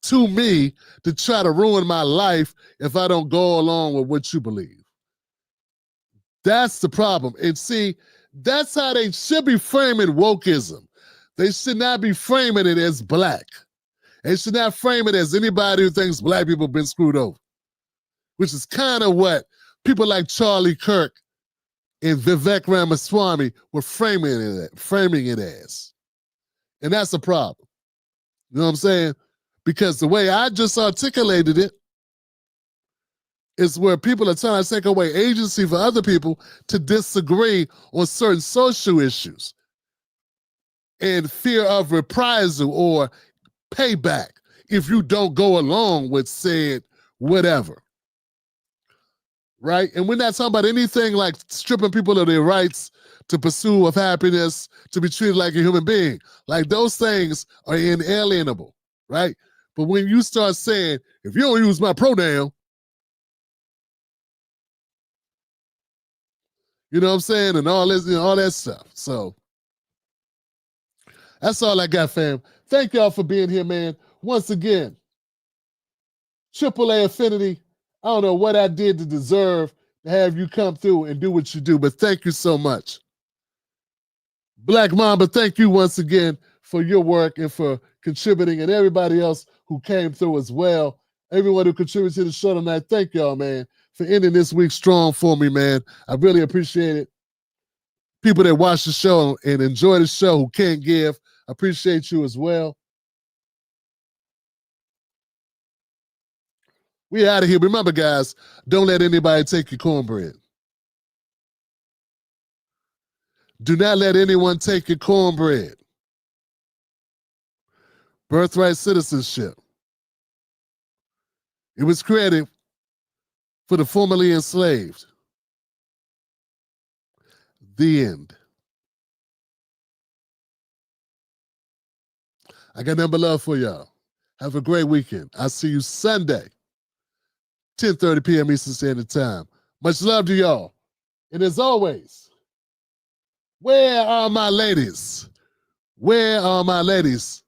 to me to try to ruin my life if I don't go along with what you believe. That's the problem. And see, that's how they should be framing wokeism. They should not be framing it as black. They should not frame it as anybody who thinks black people have been screwed over, which is kind of what people like Charlie Kirk and Vivek Ramaswamy were framing it as. And that's a problem. You know what I'm saying? Because the way I just articulated it is where people are trying to take away agency for other people to disagree on certain social issues and fear of reprisal or payback if you don't go along with said whatever. Right? And we're not talking about anything like stripping people of their rights to pursue of happiness, to be treated like a human being. Like those things are inalienable, right? But when you start saying, if you don't use my pronoun, you know what I'm saying? And all this, all that stuff. So that's all I got, fam. Thank y'all for being here, man. Once again, AAA Affinity. I don't know what I did to deserve to have you come through and do what you do, but thank you so much. Black Mamba, thank you once again for your work and for contributing, and everybody else who came through as well. Everyone who contributed to the show tonight, thank y'all, man, for ending this week strong for me, man. I really appreciate it. People that watch the show and enjoy the show who can't give, I appreciate you as well. We out of here. Remember, guys, don't let anybody take your cornbread. Do not let anyone take your cornbread. Birthright Citizenship. It was created for the formerly enslaved. The end. I got nothing but love for y'all. Have a great weekend. I'll see you Sunday, 10:30 p.m. Eastern Standard Time. Much love to y'all. And as always, where are my ladies? Where are my ladies?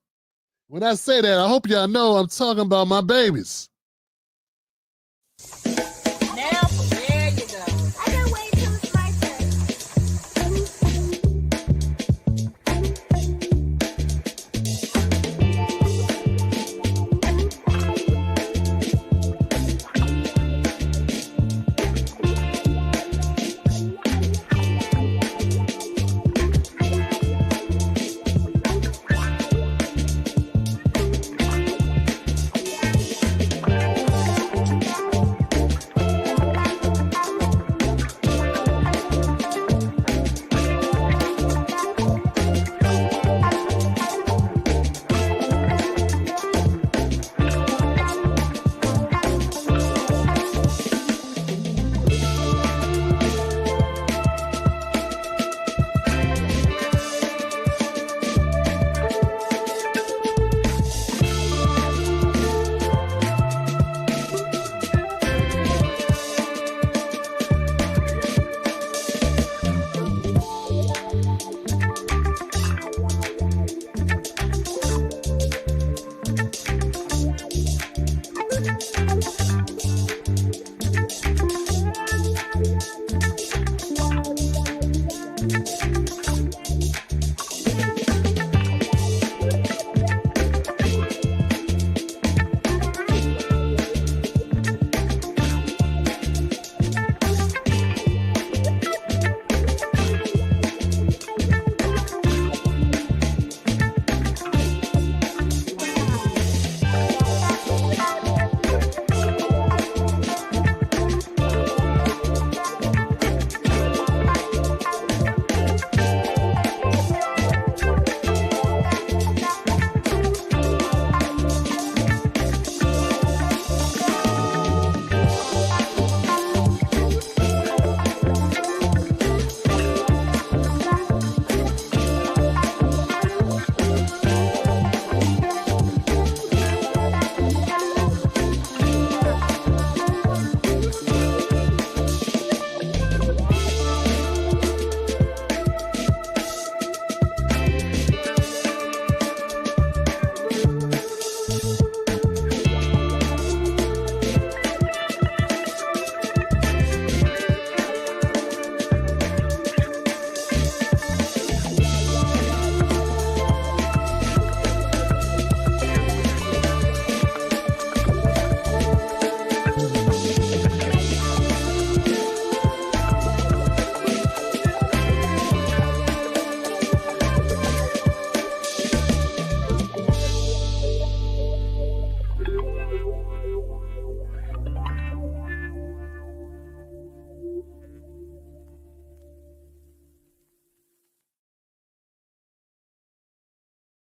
When I say that, I hope y'all know I'm talking about my babies.